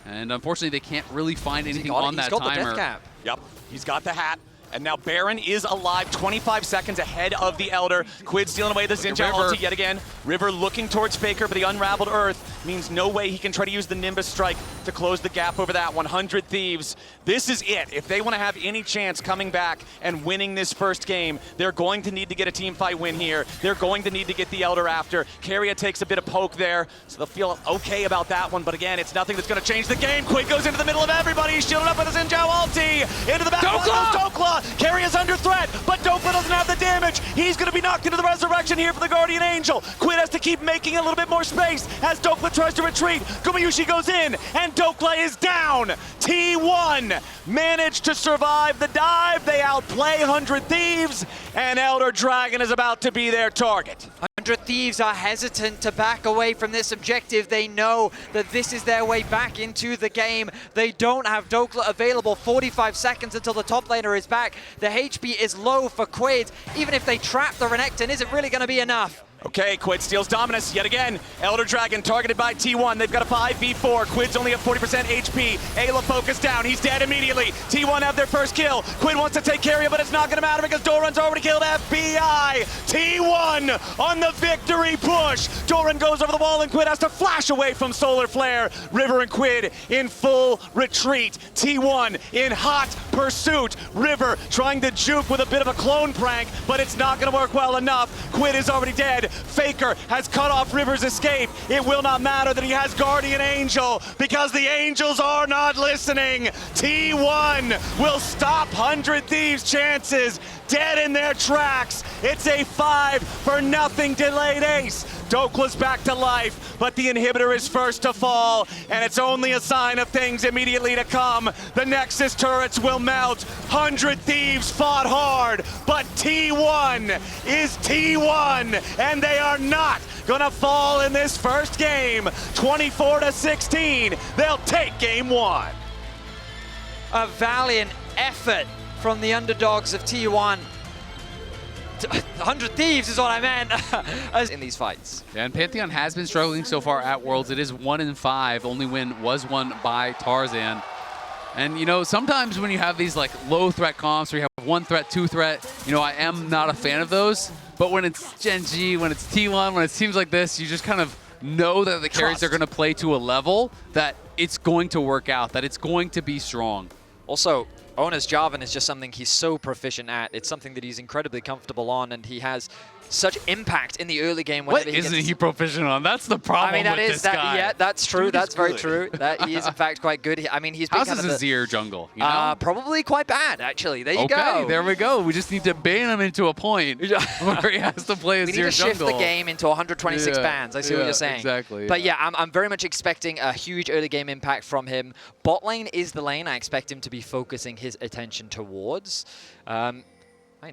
And unfortunately, they can't really find anything on that timer. He's got the death cap. Yep, he's got the hat. And now Baron is alive, 25 seconds ahead of the Elder. Quid stealing away the Xinjiao ulti yet again. River looking towards Faker, but the unraveled Earth means no way he can try to use the Nimbus Strike to close the gap over that. 100 Thieves. This is it. If they want to have any chance coming back and winning this first game, they're going to need to get a team fight win here. They're going to need to get the Elder after. Keria takes a bit of poke there, so they'll feel okay about that one. But again, it's nothing that's going to change the game. Quid goes into the middle of everybody. He's shielded up with his Xinjiao ulti. Into the back. Dokla! Keria under threat, but Dokla doesn't have the damage. He's going to be knocked into the resurrection here for the Guardian Angel. Quid has to keep making a little bit more space as Dokla tries to retreat. Gumayusi goes in, and Dokla is down. T1 managed to survive the dive. They outplay 100 Thieves, and Elder Dragon is about to be their target. 100 Thieves are hesitant to back away from this objective. They know that this is their way back into the game. They don't have Dokla available. 45 seconds until the top laner is back. The HP is low for Quid. Even if they trap the Renekton, is it really going to be enough? Okay, Quid steals dominance yet again. Elder Dragon targeted by T1. They've got a 5v4. Quid's only at 40% HP. Ayla focused down. He's dead immediately. T1 have their first kill. Quid wants to take Keria, but it's not going to matter because Doran's already killed FBI. T1 on the victory push. Doran goes over the wall and Quid has to flash away from Solar Flare. River and Quid in full retreat. T1 in hot pursuit. River trying to juke with a bit of a clone prank, but it's not going to work well enough. Quid is already dead. Faker has cut off River's escape. It will not matter that he has Guardian Angel because the Angels are not listening. T1 will stop 100 Thieves' chances dead in their tracks. It's a 5-0 delayed ace. Dokla's back to life, but the inhibitor is first to fall, and it's only a sign of things immediately to come. The Nexus turrets will melt. 100 Thieves fought hard, but T1 is T1, and they are not gonna fall in this first game. 24-16, they'll take game one. A valiant effort from the underdogs of T1. 100 Thieves is what I meant in these fights. Yeah, and Pantheon has been struggling so far at Worlds. It is 1-5. Only win was won by Tarzan. And, you know, sometimes when you have these, like, low-threat comps where you have 1 threat, 2 threat, you know, I am not a fan of those. But when it's Gen G, when it's T1, when it seems like this, you just kind of know that the carries are going to play to a level that it's going to work out, that it's going to be strong. Also, Ona's Jarvan is just something he's so proficient at. It's something that he's incredibly comfortable on, and he has such impact in the early game. What isn't he proficient on? That's the problem. I mean, with this guy. Yeah, that's true. Dude, that's very good. true. That he is in fact quite good. I mean, he's been How's kind his of Azir jungle? You know? probably quite bad, actually. There you go. Okay, there we go. We just need to ban him into a point where he has to play Azir jungle. We need to shift the game into 126 bans. I see what you're saying. Exactly. But yeah, I'm very much expecting a huge early game impact from him. Bot lane is the lane I expect him to be focusing his attention towards. Right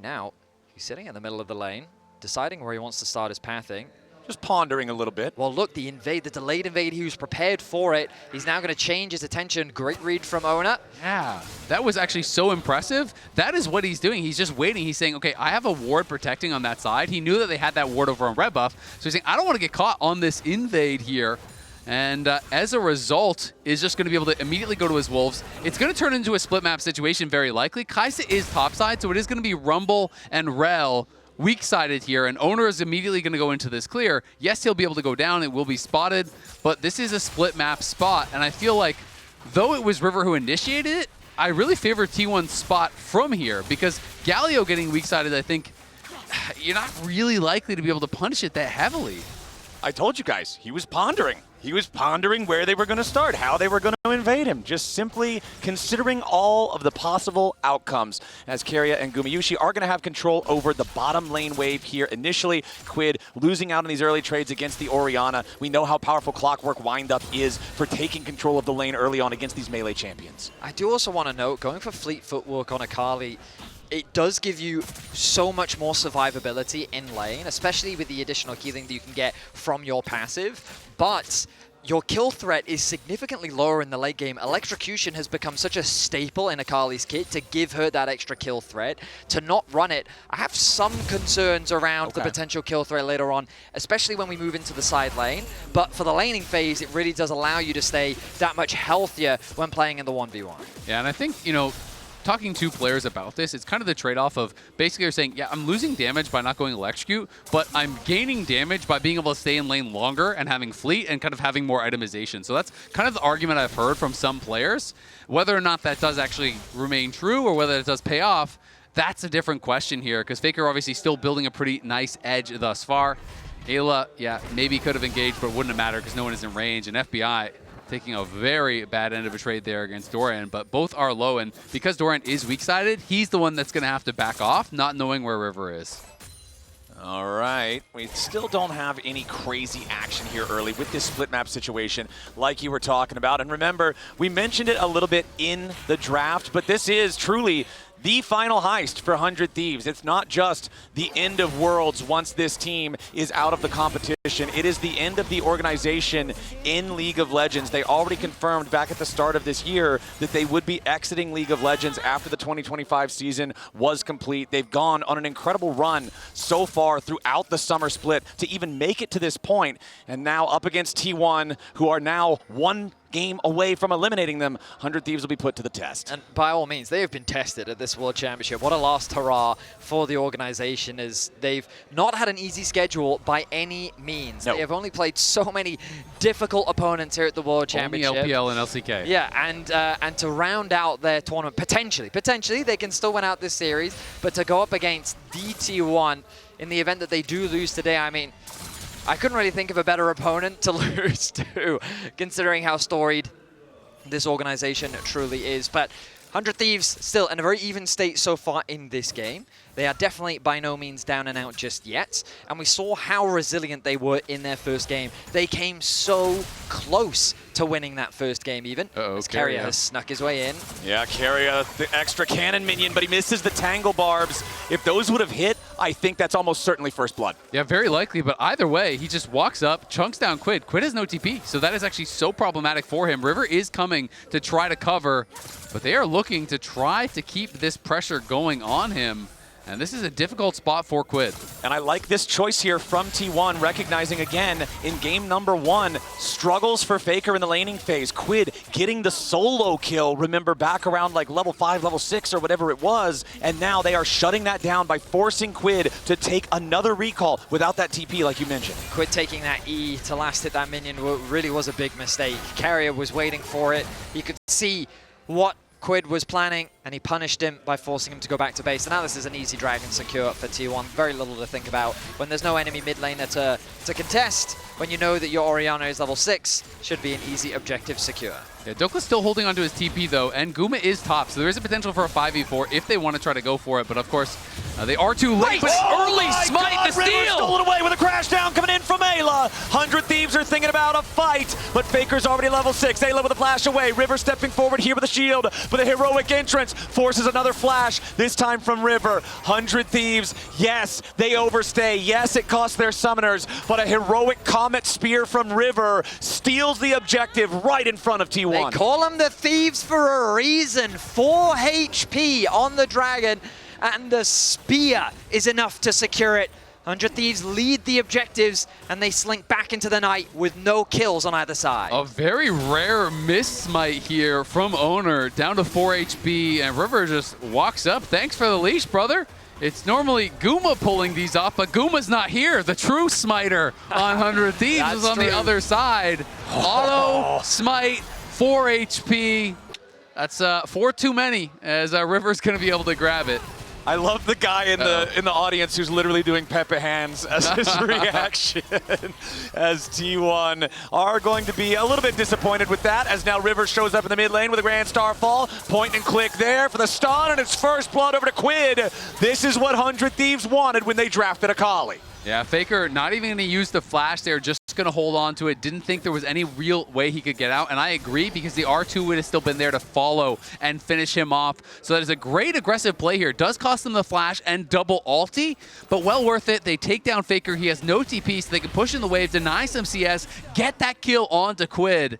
now, he's sitting in the middle of the lane, deciding where he wants to start his pathing. Just pondering a little bit. Well, look, the delayed invade, he was prepared for it. He's now going to change his attention. Great read from Ona. Yeah, that was actually so impressive. That is what he's doing. He's just waiting. He's saying, okay, I have a ward protecting on that side. He knew that they had that ward over on red buff. So he's saying, I don't want to get caught on this invade here. And as a result, is just going to be able to immediately go to his Wolves. It's going to turn into a split map situation very likely. Kaisa is topside, so it is going to be Rumble and Rel weak-sided here, and Owner is immediately going to go into this clear. Yes, he'll be able to go down. It will be spotted, but this is a split map spot, and I feel like though it was River who initiated it, I really favor T1's spot from here because Galio getting weak-sided, I think you're not really likely to be able to punish it that heavily. I told you guys, he was pondering. He was pondering where they were going to start, how they were going to invade him, just simply considering all of the possible outcomes as Keria and Gumayusi are going to have control over the bottom lane wave here initially. Quid losing out in these early trades against the Orianna. We know how powerful Clockwork Windup is for taking control of the lane early on against these melee champions. I do also want to note, going for fleet footwork on Akali, it does give you so much more survivability in lane, especially with the additional healing that you can get from your passive, but your kill threat is significantly lower in the late game. Electrocution has become such a staple in Akali's kit to give her that extra kill threat. To not run it, I have some concerns around the potential kill threat later on, especially when we move into the side lane. But for the laning phase, it really does allow you to stay that much healthier when playing in the 1v1. Yeah, and I think, you know, talking to players about this, it's kind of the trade-off of basically you're saying, yeah, I'm losing damage by not going electrocute, but I'm gaining damage by being able to stay in lane longer and having fleet and kind of having more itemization. So that's kind of the argument I've heard from some players. Whether or not that does actually remain true or whether it does pay off, that's a different question here, because Faker obviously still building a pretty nice edge thus far. Ayla, yeah, maybe could have engaged, but wouldn't have mattered because no one is in range. And FBI taking a very bad end of a trade there against Dorian, but both are low. And because Dorian is weak-sided, he's the one that's going to have to back off, not knowing where River is. All right, we still don't have any crazy action here early with this split map situation like you were talking about. And remember, we mentioned it a little bit in the draft, but this is truly the final heist for 100 Thieves. It's not just the end of worlds once this team is out of the competition. It is the end of the organization in League of Legends. They already confirmed back at the start of this year that they would be exiting League of Legends after the 2025 season was complete. They've gone on an incredible run so far throughout the summer split to even make it to this point. And now up against T1, who are now one game away from eliminating them, 100 Thieves will be put to the test. And by all means, they have been tested at this World Championship. What a last hurrah for the organization, as they've not had an easy schedule by any means. No. They have only played so many difficult opponents here at the World Championship. Only LPL and LCK. Yeah, and to round out their tournament, potentially, they can still win out this series, but to go up against DT1 in the event that they do lose today, I mean, I couldn't really think of a better opponent to lose to, considering how storied this organization truly is. But 100 Thieves still in a very even state so far in this game. They are definitely by no means down and out just yet. And we saw how resilient they were in their first game. They came so close to winning that first game even. As Carrier has snuck his way in. Yeah, Carrier, the extra cannon minion, but he misses the tangle barbs. If those would have hit, I think that's almost certainly first blood. Yeah, very likely, but either way, he just walks up, chunks down Quid. Quid has no TP, so that is actually so problematic for him. River is coming to try to cover, but they are looking to try to keep this pressure going on him. And this is a difficult spot for Quid. And I like this choice here from T1, recognizing again in game number 1, struggles for Faker in the laning phase. Quid getting the solo kill, remember, back around like level 5, level 6 or whatever it was. And now they are shutting that down by forcing Quid to take another recall without that TP like you mentioned. Quid taking that E to last hit that minion really was a big mistake. Carrier was waiting for it. He could see what Quid was planning, and he punished him by forcing him to go back to base. And now this is an easy dragon secure for T1. Very little to think about. When there's no enemy mid laner to contest, when you know that your Orianna is level 6, should be an easy objective secure. Yeah, Dokla's still holding onto his TP though, and Guma is top, so there is a potential for a 5v4 if they want to try to go for it, but of course, they are too late. But early smite the steal! Stolen away with a crash down coming in from Ayla. 100 Thieves are thinking about a fight, but Faker's already level 6. Ayla with a flash away. River stepping forward here with a shield, but a heroic entrance forces another flash, this time from River. 100 Thieves, yes, they overstay. Yes, it costs their summoners, but a heroic Comet Spear from River steals the objective right in front of T1. They call them the Thieves for a reason. 4 HP on the dragon, and the spear is enough to secure it. 100 Thieves lead the objectives, and they slink back into the night with no kills on either side. A very rare miss smite here from Owner, down to 4 HP, and River just walks up. Thanks for the leash, brother. It's normally Guma pulling these off, but Guma's not here. The true smiter on 100 Thieves is on the other side. Auto smite, 4 HP. That's 4 too many, as River's going to be able to grab it. I love the guy in the audience who's literally doing Pepe hands as his reaction, as T1 are going to be a little bit disappointed with that, as now River shows up in the mid lane with a Grand Starfall. Point and click there for the stun, and it's first blood over to Quid. This is what 100 Thieves wanted when they drafted Akali. Yeah, Faker not even going to use the flash there, just going to hold on to it. Didn't think there was any real way he could get out, and I agree, because the R2 would have still been there to follow and finish him off. So that is a great aggressive play here. Does cost them the flash and double ulti, but well worth it. They take down Faker. He has no TP, so they can push in the wave, deny some CS, get that kill onto Quid.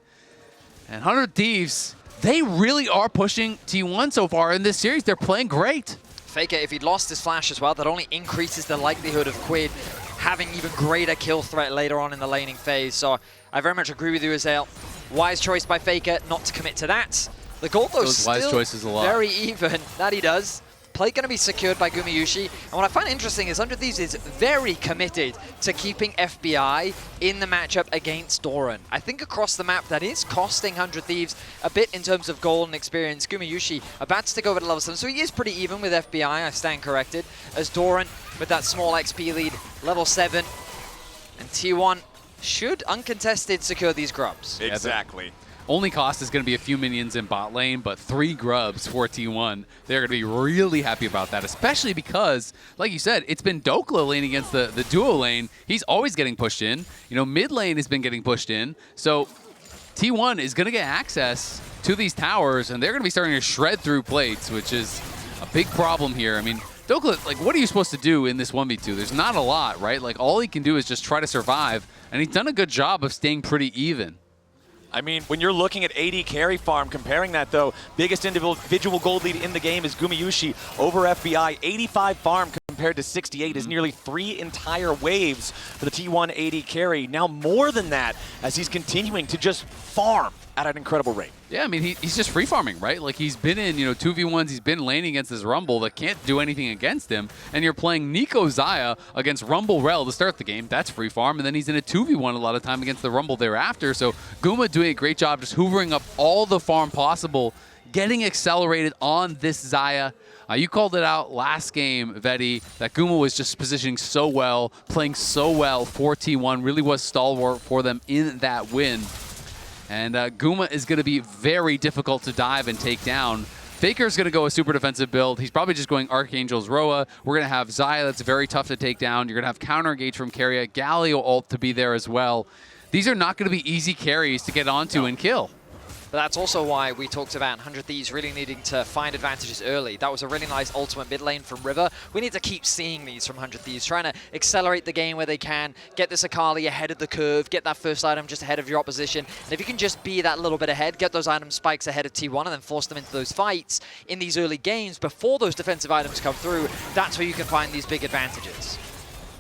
And 100 Thieves, they really are pushing T1 so far in this series. They're playing great. Faker, if he'd lost his flash as well, that only increases the likelihood of Quid having even greater kill threat later on in the laning phase. So I very much agree with you, Azael. Wise choice by Faker not to commit to that. The gold, though, Those wise still choices a lot. very even. That he does. Play going to be secured by Gumayushi. And what I find interesting is 100 Thieves is very committed to keeping FBI in the matchup against Doran. I think across the map that is costing 100 Thieves a bit in terms of gold and experience. Gumayushi about to stick over to level 7, so he is pretty even with FBI, I stand corrected. As Doran with that small XP lead, level 7. And T1 should uncontested secure these grubs. Exactly. Only cost is going to be a few minions in bot lane, but 3 grubs for T1. They're going to be really happy about that, especially because, like you said, it's been Dokla lane against the duo lane. He's always getting pushed in. You know, mid lane has been getting pushed in. So T1 is going to get access to these towers, and they're going to be starting to shred through plates, which is a big problem here. I mean, Dokla, like, what are you supposed to do in this 1v2? There's not a lot, right? Like, all he can do is just try to survive, and he's done a good job of staying pretty even. I mean, when you're looking at AD carry farm, comparing that, though, biggest individual gold lead in the game is Gumayushi over FBI. 85 farm compared to 68 is nearly 3 entire waves for the T1 AD carry. Now more than that, as he's continuing to just farm at an incredible rate. Yeah, I mean, he's just free farming, right? Like, he's been in, 2v1s, he's been laning against this Rumble that can't do anything against him, and you're playing Nico Xayah against Rumble Rel to start the game. That's free farm, and then he's in a 2v1 a lot of time against the Rumble thereafter. So Guma doing a great job just hoovering up all the farm possible, getting accelerated on this Xayah. You called it out last game, Vedi, that Guma was just positioning so well, playing so well for T1, really was stalwart for them in that win. And Guma is going to be very difficult to dive and take down. Faker's going to go a super defensive build. He's probably just going Archangel's Roa. We're going to have Xayah that's very tough to take down. You're going to have counter engage from Keria, Galio ult to be there as well. These are not going to be easy carries to get onto and kill. But that's also why we talked about 100 Thieves really needing to find advantages early. That was a really nice ultimate mid lane from River. We need to keep seeing these from 100 Thieves, trying to accelerate the game where they can, get this Akali ahead of the curve, get that first item just ahead of your opposition. And if you can just be that little bit ahead, get those item spikes ahead of T1 and then force them into those fights in these early games before those defensive items come through, that's where you can find these big advantages.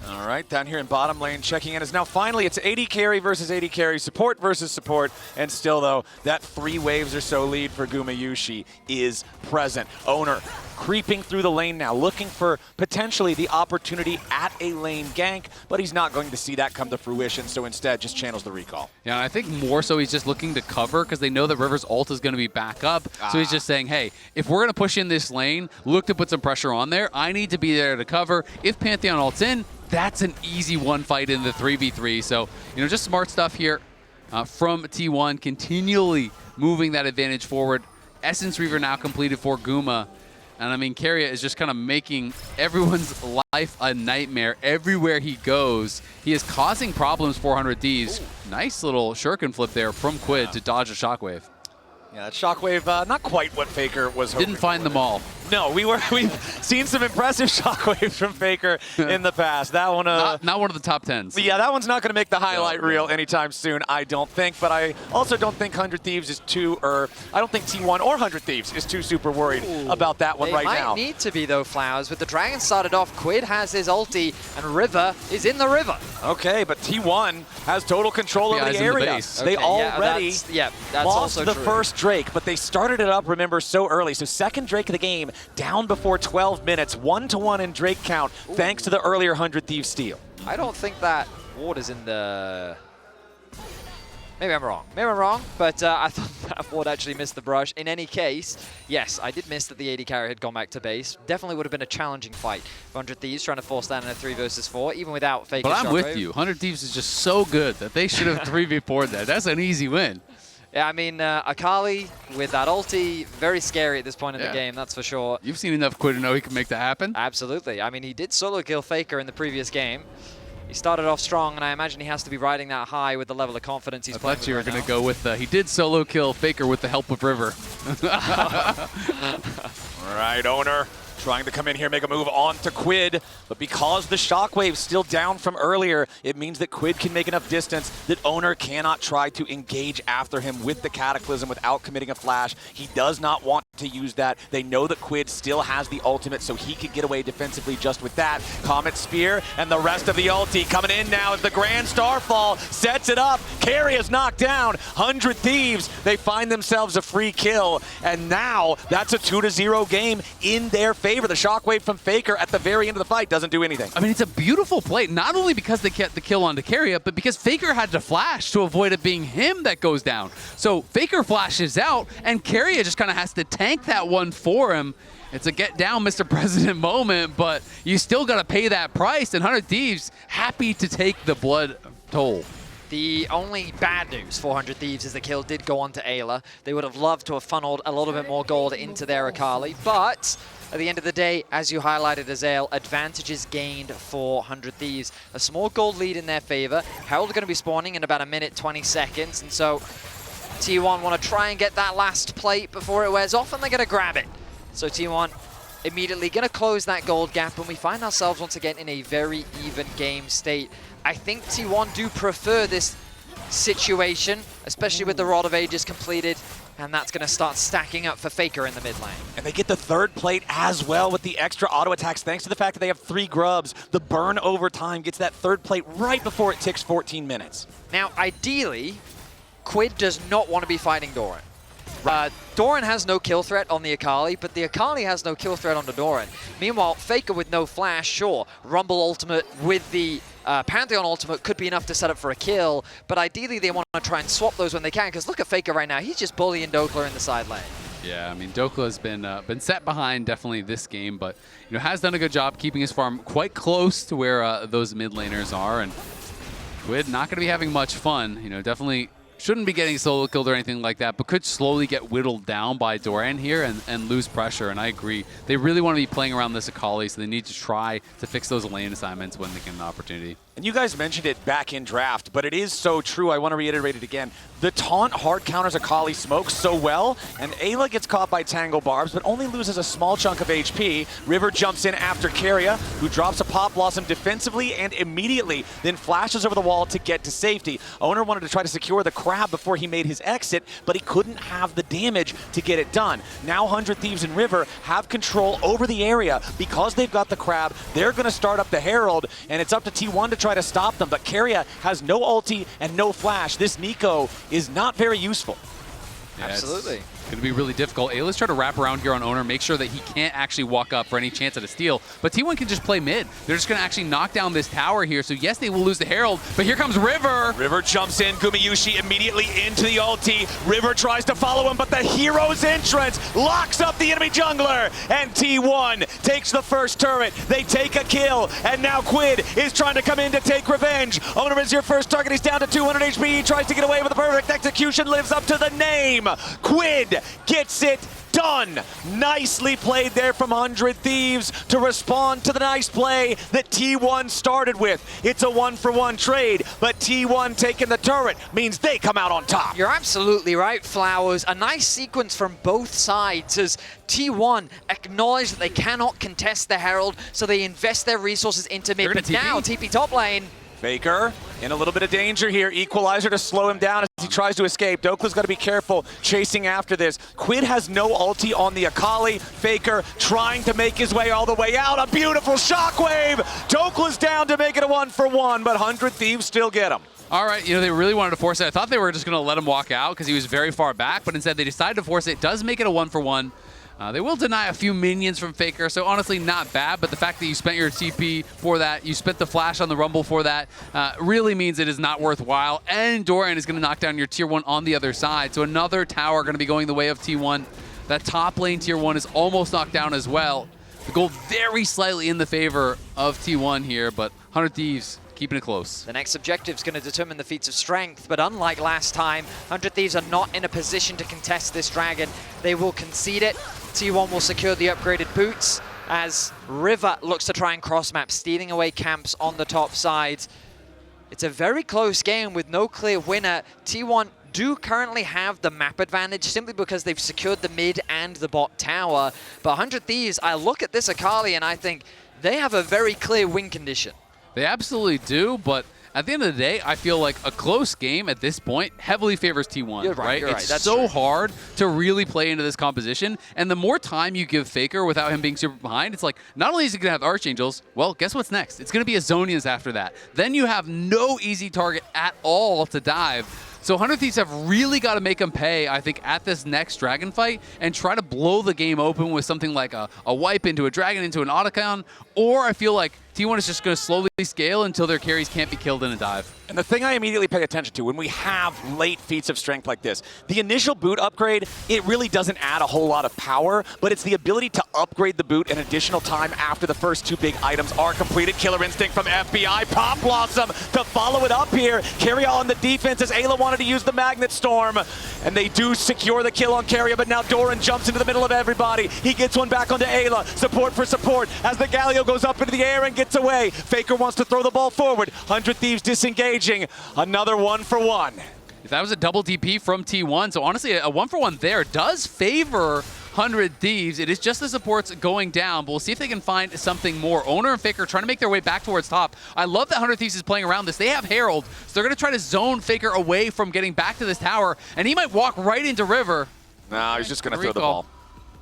All right, down here in bottom lane, checking in is now finally it's AD carry versus AD carry, support versus support, and still though, that 3 waves or so lead for Gumayushi is present. Owner creeping through the lane now, looking for potentially the opportunity at a lane gank, but he's not going to see that come to fruition, so instead just channels the recall. Yeah, I think more so he's just looking to cover because they know that River's ult is going to be back up. So he's just saying, hey, if we're going to push in this lane, look to put some pressure on there. I need to be there to cover. If Pantheon ult's in, that's an easy one fight in the 3v3. So, just smart stuff here from T1, continually moving that advantage forward. Essence Reaver now completed for Guma. And I mean, Keria is just kind of making everyone's life a nightmare everywhere he goes. He is causing problems for 100 Thieves. Ooh. Nice little shuriken flip there from Quid to dodge a shockwave. Yeah, that shockwave, not quite what Faker was hoping. Didn't find them all. No, we've seen some impressive shockwaves from Faker in the past. That one, not one of the top 10s. Yeah, that one's not going to make the highlight reel anytime soon, I don't think. But I also don't think 100 Thieves is too, or I don't think T1 or 100 Thieves is too super worried about that one right now. They might need to be though, Flowers. With the Dragon started off, Quid has his ulti, and River is in the river. Okay, but T1 has total control over the area. They already that's lost also the true. first Drake, but they started it up, remember, so early. So second Drake of the game, down before 12 minutes, 1-to-1 in Drake count, thanks to the earlier 100 Thieves steal. I don't think that ward is in the... Maybe I'm wrong, but I thought that ward actually missed the brush. In any case, yes, I did miss that the AD carry had gone back to base. Definitely would have been a challenging fight. 100 Thieves trying to force that in a 3 versus 4, even without Faker. But I'm with you. 100 Thieves is just so good that they should have 3v4'd that. That's an easy win. Yeah, I mean, Akali with that ulti, very scary at this point in the game, that's for sure. You've seen enough Quid to know he can make that happen? Absolutely. I mean, he did solo kill Faker in the previous game. He started off strong, and I imagine he has to be riding that high with the level of confidence he's playing with. I thought you were going to go with, he did solo kill Faker with the help of River. All right, Owner trying to come in here, make a move on to Quid, but because the shockwave's still down from earlier, it means that Quid can make enough distance that Owner cannot try to engage after him with the Cataclysm without committing a flash. He does not want to use that. They know that Quid still has the ultimate, so he could get away defensively just with that. Comet Spear and the rest of the ulti coming in now as the Grand Starfall sets it up. Carry is knocked down. 100 Thieves, they find themselves a free kill, and now that's a 2-0 game in their favor. The shockwave from Faker at the very end of the fight doesn't do anything. I mean, it's a beautiful play, not only because they get the kill onto Carrier, but because Faker had to flash to avoid it being him that goes down. So Faker flashes out, and Carrier just kind of has to tank that one for him. It's a get down, Mr. President moment, but you still got to pay that price, and 100 Thieves happy to take the blood toll. The only bad news for 100 Thieves is the kill did go on to Ayla. They would have loved to have funneled a little bit more gold into their Akali, but at the end of the day, as you highlighted, Azael, advantages gained for 100 Thieves. A small gold lead in their favor. Herald are going to be spawning in about 1 minute, 20 seconds, and so T1 want to try and get that last plate before it wears off, and they're going to grab it. So T1 immediately going to close that gold gap, and we find ourselves once again in a very even game state. I think T1 do prefer this situation, especially with the Rod of Ages completed, and that's going to start stacking up for Faker in the mid lane. And they get the third plate as well with the extra auto attacks, thanks to the fact that they have 3 grubs. The burn over time gets that third plate right before it ticks 14 minutes. Now, ideally, Quid does not want to be fighting Doran. Doran has no kill threat on the Akali, but the Akali has no kill threat on the Doran. Meanwhile, Faker with no flash, sure. Rumble ultimate with the Pantheon ultimate could be enough to set up for a kill, but ideally they want to try and swap those when they can, because look at Faker right now. He's just bullying Dokla in the side lane. Yeah, I mean, Dokla has been set behind definitely this game, but has done a good job keeping his farm quite close to where those mid laners are, and Quid not going to be having much fun. Definitely shouldn't be getting solo killed or anything like that, but could slowly get whittled down by Doran here and lose pressure, and I agree. They really want to be playing around this Akali, so they need to try to fix those lane assignments when they get an opportunity. And you guys mentioned it back in draft, but it is so true. I want to reiterate it again. The taunt hard counters Akali smokes so well, and Ayla gets caught by Tangle Barbs, but only loses a small chunk of HP. River jumps in after Keria, who drops a Pop Blossom defensively and immediately, then flashes over the wall to get to safety. Owner wanted to try to secure the crab before he made his exit, but he couldn't have the damage to get it done. Now 100 Thieves and River have control over the area. Because they've got the crab, they're going to start up the Herald, and it's up to T1 to try to stop them, but Keria has no ulti and no flash. This Nico is not very useful. Yeah, absolutely. It's going to be really difficult. Ayla's trying to wrap around here on Owner, make sure that he can't actually walk up for any chance at a steal. But T1 can just play mid. They're just going to actually knock down this tower here. So yes, they will lose the Herald, but here comes River. River jumps in, Gumayushi immediately into the ulti. River tries to follow him, but the hero's entrance locks up the enemy jungler. And T1 takes the first turret. They take a kill, and now Quid is trying to come in to take revenge. Owner is your first target. He's down to 200 HP. He tries to get away with the perfect execution. Lives up to the name. Quid gets it done. Nicely played there from 100 Thieves to respond to the nice play that T1 started with. It's a 1-for-1 trade, but T1 taking the turret means they come out on top. You're absolutely right, Flowers. A nice sequence from both sides as T1 acknowledge that they cannot contest the Herald, so they invest their resources into mid. But now, TP top lane. Faker in a little bit of danger here. Equalizer to slow him down as he tries to escape. Dokla's got to be careful chasing after this. Quid has no ulti on the Akali. Faker trying to make his way all the way out. A beautiful shockwave. Dokla's down to make it a 1-for-1, but 100 Thieves still get him. All right, they really wanted to force it. I thought they were just going to let him walk out because he was very far back, but instead they decided to force it. It does make it a 1-for-1. They will deny a few minions from Faker, so honestly not bad, but the fact that you spent your TP for that, you spent the flash on the Rumble for that, really means it is not worthwhile, and Doran is going to knock down your tier 1 on the other side, so another tower going to be going the way of T1. That top lane tier 1 is almost knocked down as well. The gold very slightly in the favor of T1 here, but 100 Thieves keeping it close. The next objective is going to determine the feats of strength, but unlike last time, 100 Thieves are not in a position to contest this dragon. They will concede it. T1 will secure the upgraded boots as River looks to try and cross-map, stealing away camps on the top sides. It's a very close game with no clear winner. T1 do currently have the map advantage simply because they've secured the mid and the bot tower. But 100 Thieves, I look at this Akali and I think they have a very clear win condition. They absolutely do, but At the end of the day, I feel like a close game at this point heavily favors T1. You're right, you're right. It's That's so true. hard to really play into this composition, and the more time you give Faker without him being super behind, it's like, not only is he going to have Archangels, well, guess what's next? It's going to be Azonians after that. Then you have no easy target at all to dive. So 100 Thieves have really got to make him pay, I think, at this next Dragon fight and try to blow the game open with something like a wipe into a Dragon, into an Otacon, or I feel like T1 is just going to slowly scale until their carries can't be killed in a dive. And the thing I immediately pay attention to when we have late feats of strength like this, the initial boot upgrade, it really doesn't add a whole lot of power, but it's the ability to upgrade the boot an additional time after the first two big items are completed. Killer Instinct from FBI, Pop Blossom to follow it up here. Carrier on the defense as Ayla wanted to use the Magnet Storm, and they do secure the kill on Carrier, but now Doran jumps into the middle of everybody. He gets one back onto Ayla. Support for support as the Galio goes up into the air and gets away. Faker wants to throw the ball forward. 100 Thieves disengaging. Another 1-for-1. If that was a double DP from T1, so honestly, a 1-for-1 there does favor 100 Thieves. It is just the supports going down, but we'll see if they can find something more. Owner and Faker trying to make their way back towards top. I love that 100 Thieves is playing around this. They have Herald, so they're going to try to zone Faker away from getting back to this tower, and he might walk right into River. No, he's just going to throw the ball.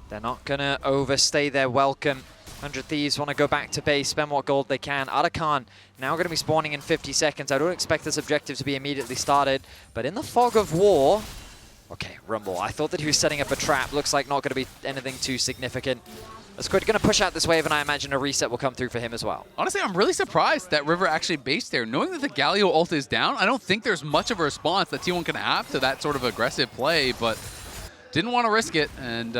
They're not going to overstay their welcome. 100 Thieves want to go back to base, spend what gold they can. Otacon now going to be spawning in 50 seconds. I don't expect this objective to be immediately started, but in the fog of war... Okay, Rumble. I thought that he was setting up a trap. Looks like not going to be anything too significant. Squid going to push out this wave, and I imagine a reset will come through for him as well. Honestly, I'm really surprised that River actually based there. Knowing that the Galio ult is down, I don't think there's much of a response that T1 can have to that sort of aggressive play, but didn't want to risk it, and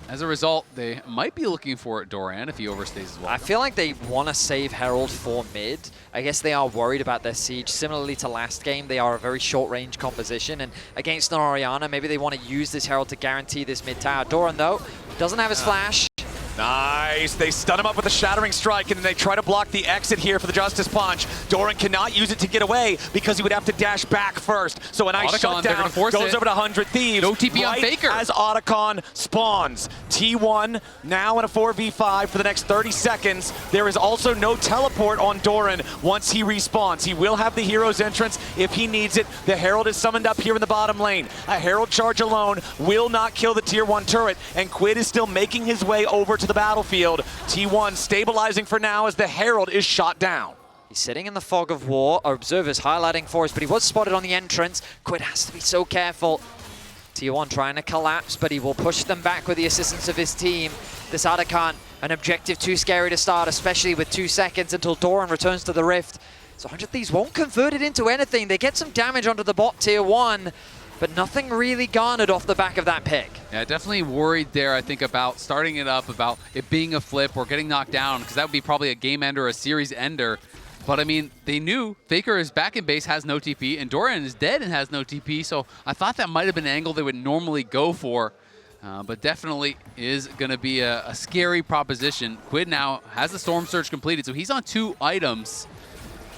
as a result, they might be looking for Doran if he overstays as well. I feel like they want to save Herald for mid. I guess they are worried about their siege. Similarly to last game, they are a very short-range composition, and against an Orianna, maybe they want to use this Herald to guarantee this mid tower. Doran, though, doesn't have his flash. Nice. They stun him up with a Shattering Strike, and then they try to block the exit here for the Justice Punch. Doran cannot use it to get away because he would have to dash back first. So a nice Otacon, shutdown goes over to 100 Thieves. No TP on Faker. As Otacon spawns. T1 now in a 4v5 for the next 30 seconds. There is also no teleport on Doran once he respawns. He will have the hero's entrance if he needs it. The Herald is summoned up here in the bottom lane. A Herald charge alone will not kill the tier 1 turret, and Quid is still making his way over to the battlefield. T1 stabilizing for now as the Herald is shot down. He's sitting in the fog of war. Our observers highlighting for us, but he was spotted on the entrance. Quid has to be so careful. T1 trying to collapse, but he will push them back with the assistance of his team. This Otacon, an objective too scary to start, especially with 2 seconds until Doran returns to the Rift. So 100 Thieves won't convert it into anything. They get some damage onto the bot tier 1, but nothing really garnered off the back of that pick. Yeah, definitely worried there, I think, about starting it up, about it being a flip or getting knocked down, because that would be probably a game ender or a series ender. But I mean, they knew Faker is back in base, has no TP, and Doran is dead and has no TP, so I thought that might have been an angle they would normally go for. But definitely is going to be a scary proposition. Quid now has the Storm Surge completed, so he's on 2 items.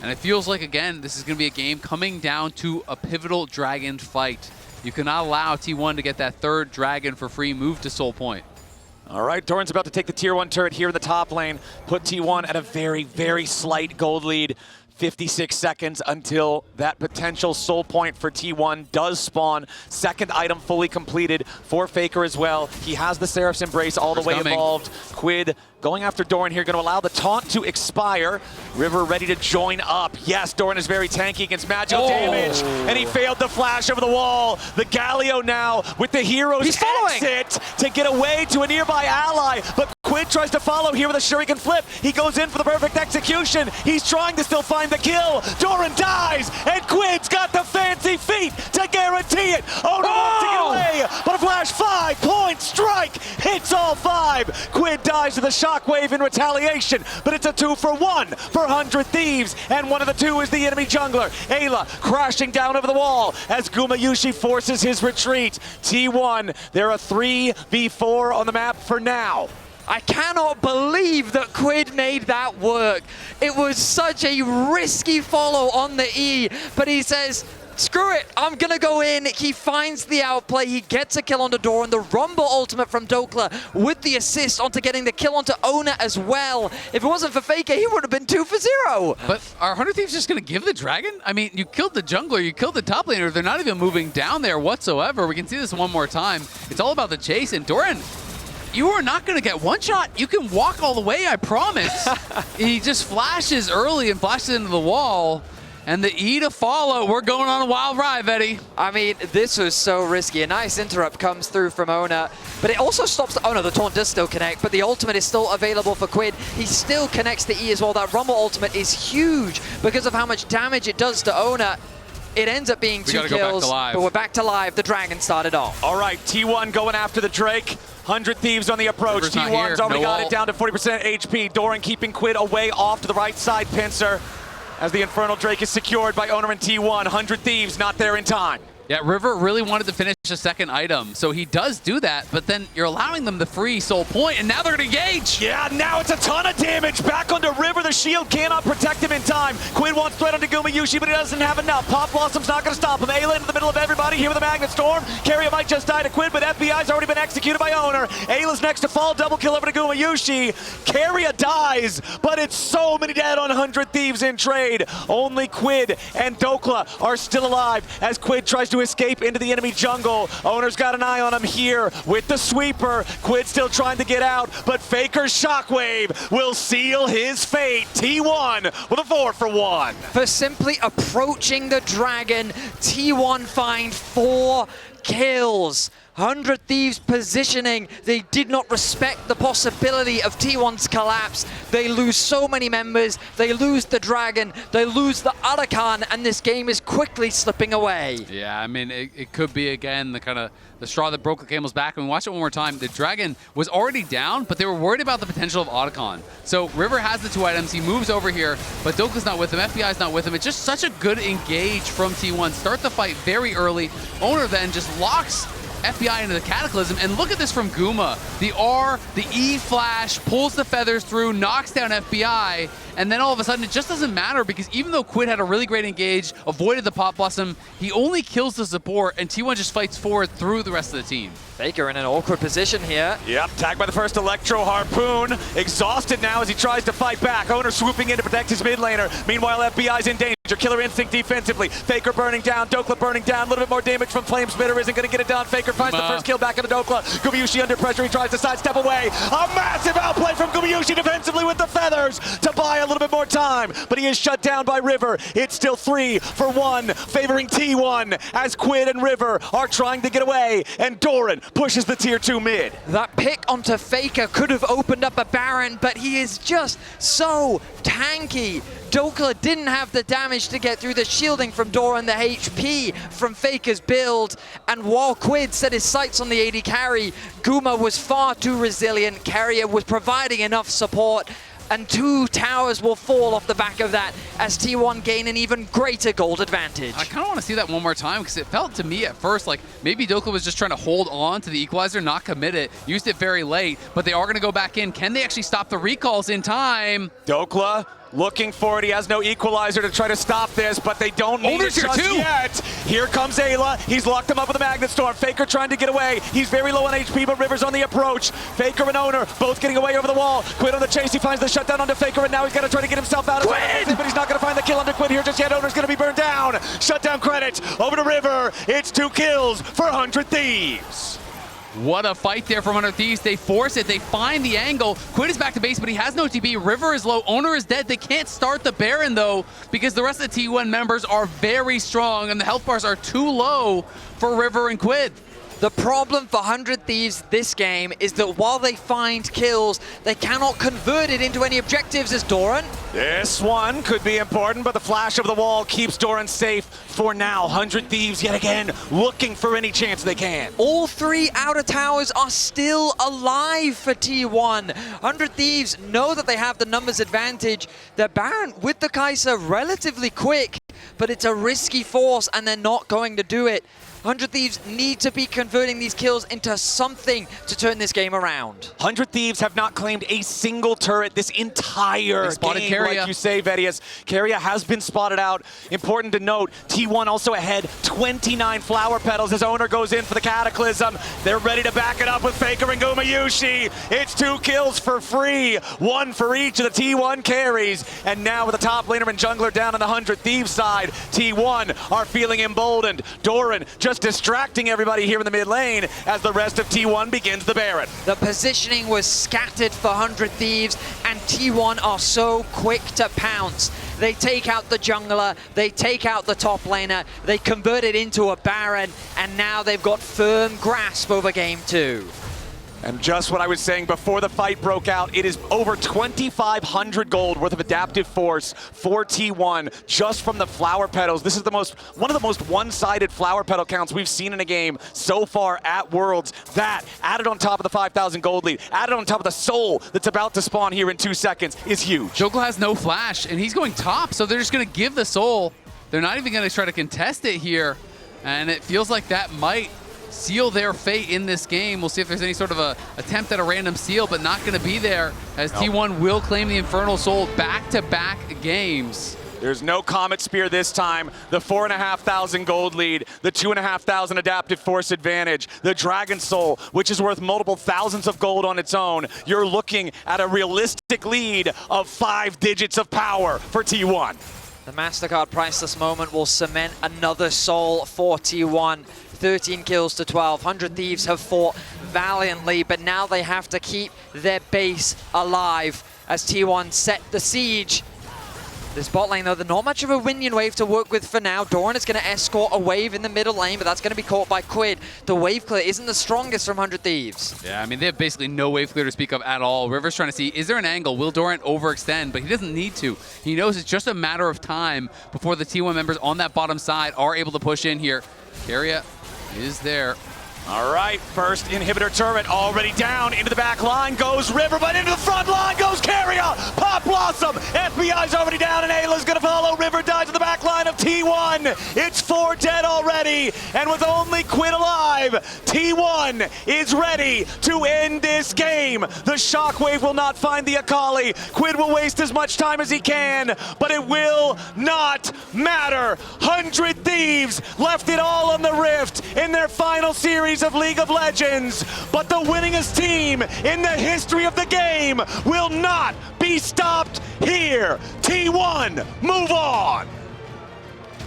And it feels like, again, this is going to be a game coming down to a pivotal Dragon fight. You cannot allow T1 to get that 3rd Dragon for free move to Soul Point. All right, Doran's about to take the tier 1 turret here in the top lane, put T1 at a very, very slight gold lead. 56 seconds until that potential soul point for T1 does spawn. 2nd item fully completed for Faker as well. He has the Seraph's Embrace all the way involved. Quid going after Doran here, going to allow the taunt to expire. River ready to join up. Yes, Doran is very tanky against magical damage, and he failed the flash over the wall. The Galio now with the hero's exit to get away to a nearby ally, but Quid tries to follow here with a Shuriken flip. He goes in for the perfect execution. He's trying to still find the kill. Doran dies, and Quid's got the fancy feet to guarantee it. Oh no, wants to get away, but a flash 5-point strike hits all 5. Quid dies to the shockwave in retaliation, but it's a 2-for-1 for 100 Thieves, and one of the 2 is the enemy jungler. Ayla crashing down over the wall as Gumayushi forces his retreat. T1, they're a 3v4 on the map for now. I cannot believe that Quid made that work. It was such a risky follow on the E, but he says, Screw it, I'm gonna go in. He finds the outplay, he gets a kill onto Doran, the Rumble ultimate from Dokla with the assist onto getting the kill onto Owner as well. If it wasn't for Faker, he would have been 2 for 0. But are 100 Thieves just going to give the Dragon? I mean, you killed the jungler, you killed the top laner, they're not even moving down there whatsoever. We can see this one more time. It's all about the chase, and Doran, you are not going to get one shot. You can walk all the way, I promise. He just flashes early and flashes into the wall. And the E to follow. We're going on a wild ride, Eddie. I mean, this was so risky. A nice interrupt comes through from Ona, but it also stops the... Oh no, the taunt does still connect, but the ultimate is still available for Quid. He still connects the E as well. That Rumble ultimate is huge because of how much damage it does to Ona. It ends up being 2 kills, but we're back to live. The Dragon started off. All right, T1 going after the Drake. 100 Thieves on the approach. River's not T1's here. already No got ult. it down to 40% HP. Doran keeping Quid away off to the right side pincer as the Infernal Drake is secured by Owner and T1. 100 Thieves not there in time. Yeah, River really wanted to finish a second item, so he does do that, but then you're allowing them the free soul point, and now they're going to engage. Yeah, now it's a ton of damage. Back onto River. The shield cannot protect him in time. Quid wants threat onto Gumayushi, but he doesn't have enough. Pop Blossom's not going to stop him. Ayla into the middle of everybody here with a Magnet Storm. Carrier might just die to Quid, but FBI's already been executed by Owner. Ayla's next to fall. Double kill over to Gumayushi. Carrier dies, but it's so many dead on 100 Thieves in trade. Only Quid and Dokla are still alive as Quid tries to escape into the enemy jungle. Owner's got an eye on him here with the sweeper. Quid still trying to get out, but Faker's shockwave will seal his fate. T1 with a 4 for 1. For simply approaching the Dragon, T1 find 4 kills. 100 Thieves positioning. They did not respect the possibility of T1's collapse. They lose so many members. They lose the Dragon. They lose the Arakan, and this game is quickly slipping away. Yeah, I mean, it could be, again, the kind of the straw that broke the camel's back. I mean, watch it one more time. The Dragon was already down, but they were worried about the potential of Otacon. So River has the 2 items. He moves over here, but Dokla's not with him. FBI's not with him. It's just such a good engage from T1. Start the fight very early. Owner then just locks FBI into the Cataclysm, and look at this from Guma. The R, the E flash, pulls the feathers through, knocks down FBI, and then all of a sudden it just doesn't matter because even though Quid had a really great engage, avoided the Pop Blossom, he only kills the support, and T1 just fights forward through the rest of the team. Faker in an awkward position here. Yep, tagged by the first Electro Harpoon. Exhausted now as he tries to fight back. Owner swooping in to protect his mid laner. Meanwhile, FBI's in danger. Killer Instinct defensively. Faker burning down. Dokla burning down. A little bit more damage from Flame Spitter. Isn't going to get it done. Faker finds the first kill back into Dokla. Gumayushi under pressure. He tries to sidestep away. A massive outplay from Gumayushi defensively with the feathers to buy a little bit more time. But he is shut down by River. It's still 3 for 1, favoring T1 as Quid and River are trying to get away. And Doran pushes the tier 2 mid. That pick onto Faker could have opened up a Baron, but he is just so tanky. Dokla didn't have the damage to get through the shielding from Doran, the HP from Faker's build, and while Quid set his sights on the AD carry, Guma was far too resilient. Carrier was providing enough support, and 2 towers will fall off the back of that as T1 gain an even greater gold advantage. I kind of want to see that one more time because it felt to me at first like maybe Dokla was just trying to hold on to the equalizer, not commit it, used it very late, but they are going to go back in. Can they actually stop the recalls in time? Dokla looking for it. He has no equalizer to try to stop this, but they don't need it just yet. Here comes Ayla. He's locked him up with a Magnet Storm. Faker trying to get away. He's very low on HP, but River's on the approach. Faker and Owner both getting away over the wall. Quid on the chase. He finds the shutdown onto Faker, and now he's got to try to get himself out of it, but he's not going to find the kill under Quid here just yet. Owner's going to be burned down. Shutdown credits over to River. It's 2 kills for 100 Thieves. What a fight there from 100 Thieves. They force it. They find the angle. Quid is back to base, but he has no TP. River is low. Owner is dead. They can't start the Baron, though, because the rest of the T1 members are very strong, and the health bars are too low for River and Quid. The problem for 100 Thieves this game is that while they find kills, they cannot convert it into any objectives as Doran. This one could be important, but the flash of the wall keeps Doran safe for now. 100 Thieves yet again looking for any chance they can. All 3 outer towers are still alive for T1. 100 Thieves know that they have the numbers advantage. The Baron with the Kai'Sa relatively quick, but it's a risky force and they're not going to do it. 100 Thieves need to be converting these kills into something to turn this game around. 100 Thieves have not claimed a single turret this entire game, Keria. like you say, Vedius. Keria has been spotted out. Important to note, T1 also ahead, 29 flower petals. His owner goes in for the Cataclysm. They're ready to back it up with Faker and Gumayushi. It's 2 kills for free, 1 for each of the T1 carries. And now with the top laner and jungler down on the 100 Thieves side, T1 are feeling emboldened. Doran just distracting everybody here in the mid lane as the rest of T1 begins the Baron. The positioning was scattered for 100 Thieves, and T1 are so quick to pounce. They take out the jungler, they take out the top laner, they convert it into a Baron, and now they've got firm grasp over game 2. And just what I was saying before the fight broke out, it is over 2,500 gold worth of adaptive force for T1 just from the flower petals. This is one of the most one-sided flower petal counts we've seen in a game so far at Worlds. That, added on top of the 5,000 gold lead, added on top of the soul that's about to spawn here in 2 seconds, is huge. Jogla has no flash, and he's going top, so they're just going to give the soul. They're not even going to try to contest it here, and it feels like that might seal their fate in this game. We'll see if there's any sort of a attempt at a random seal, but not going to be there, as T1 will claim the Infernal Soul back-to-back games. There's no Comet Spear this time. The 4,500 gold lead, the 2,500 adaptive force advantage, the Dragon Soul, which is worth multiple thousands of gold on its own. You're looking at a realistic lead of 5 digits of power for T1. The MasterCard priceless moment will cement another soul for T1. 13 kills to 12. 100 Thieves have fought valiantly, but now they have to keep their base alive as T1 set the siege. This bot lane, though, there's not much of a minion wave to work with for now. Doran is going to escort a wave in the middle lane, but that's going to be caught by Quid. The wave clear isn't the strongest from 100 Thieves. Yeah, I mean, they have basically no wave clear to speak of at all. River's trying to see, is there an angle? Will Doran overextend? But he doesn't need to. He knows it's just a matter of time before the T1 members on that bottom side are able to push in here. Keria is there. All right, first inhibitor turret already down. Into the back line goes River, but into the front line goes Keria. Pop Blossom. FBI's already down, and Ayla's going to follow. River dies to the back line of T1. It's 4 dead already, and with only Quid alive, T1 is ready to end this game. The Shockwave will not find the Akali. Quid will waste as much time as he can, but it will not matter. 100 Thieves left it all on the Rift in their final series of League of Legends, but the winningest team in the history of the game will not be stopped here. T1, move on.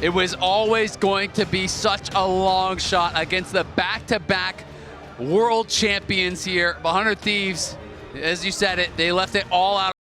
It was always going to be such a long shot against the back-to-back world champions here. 100 Thieves, as you said it, they left it all out.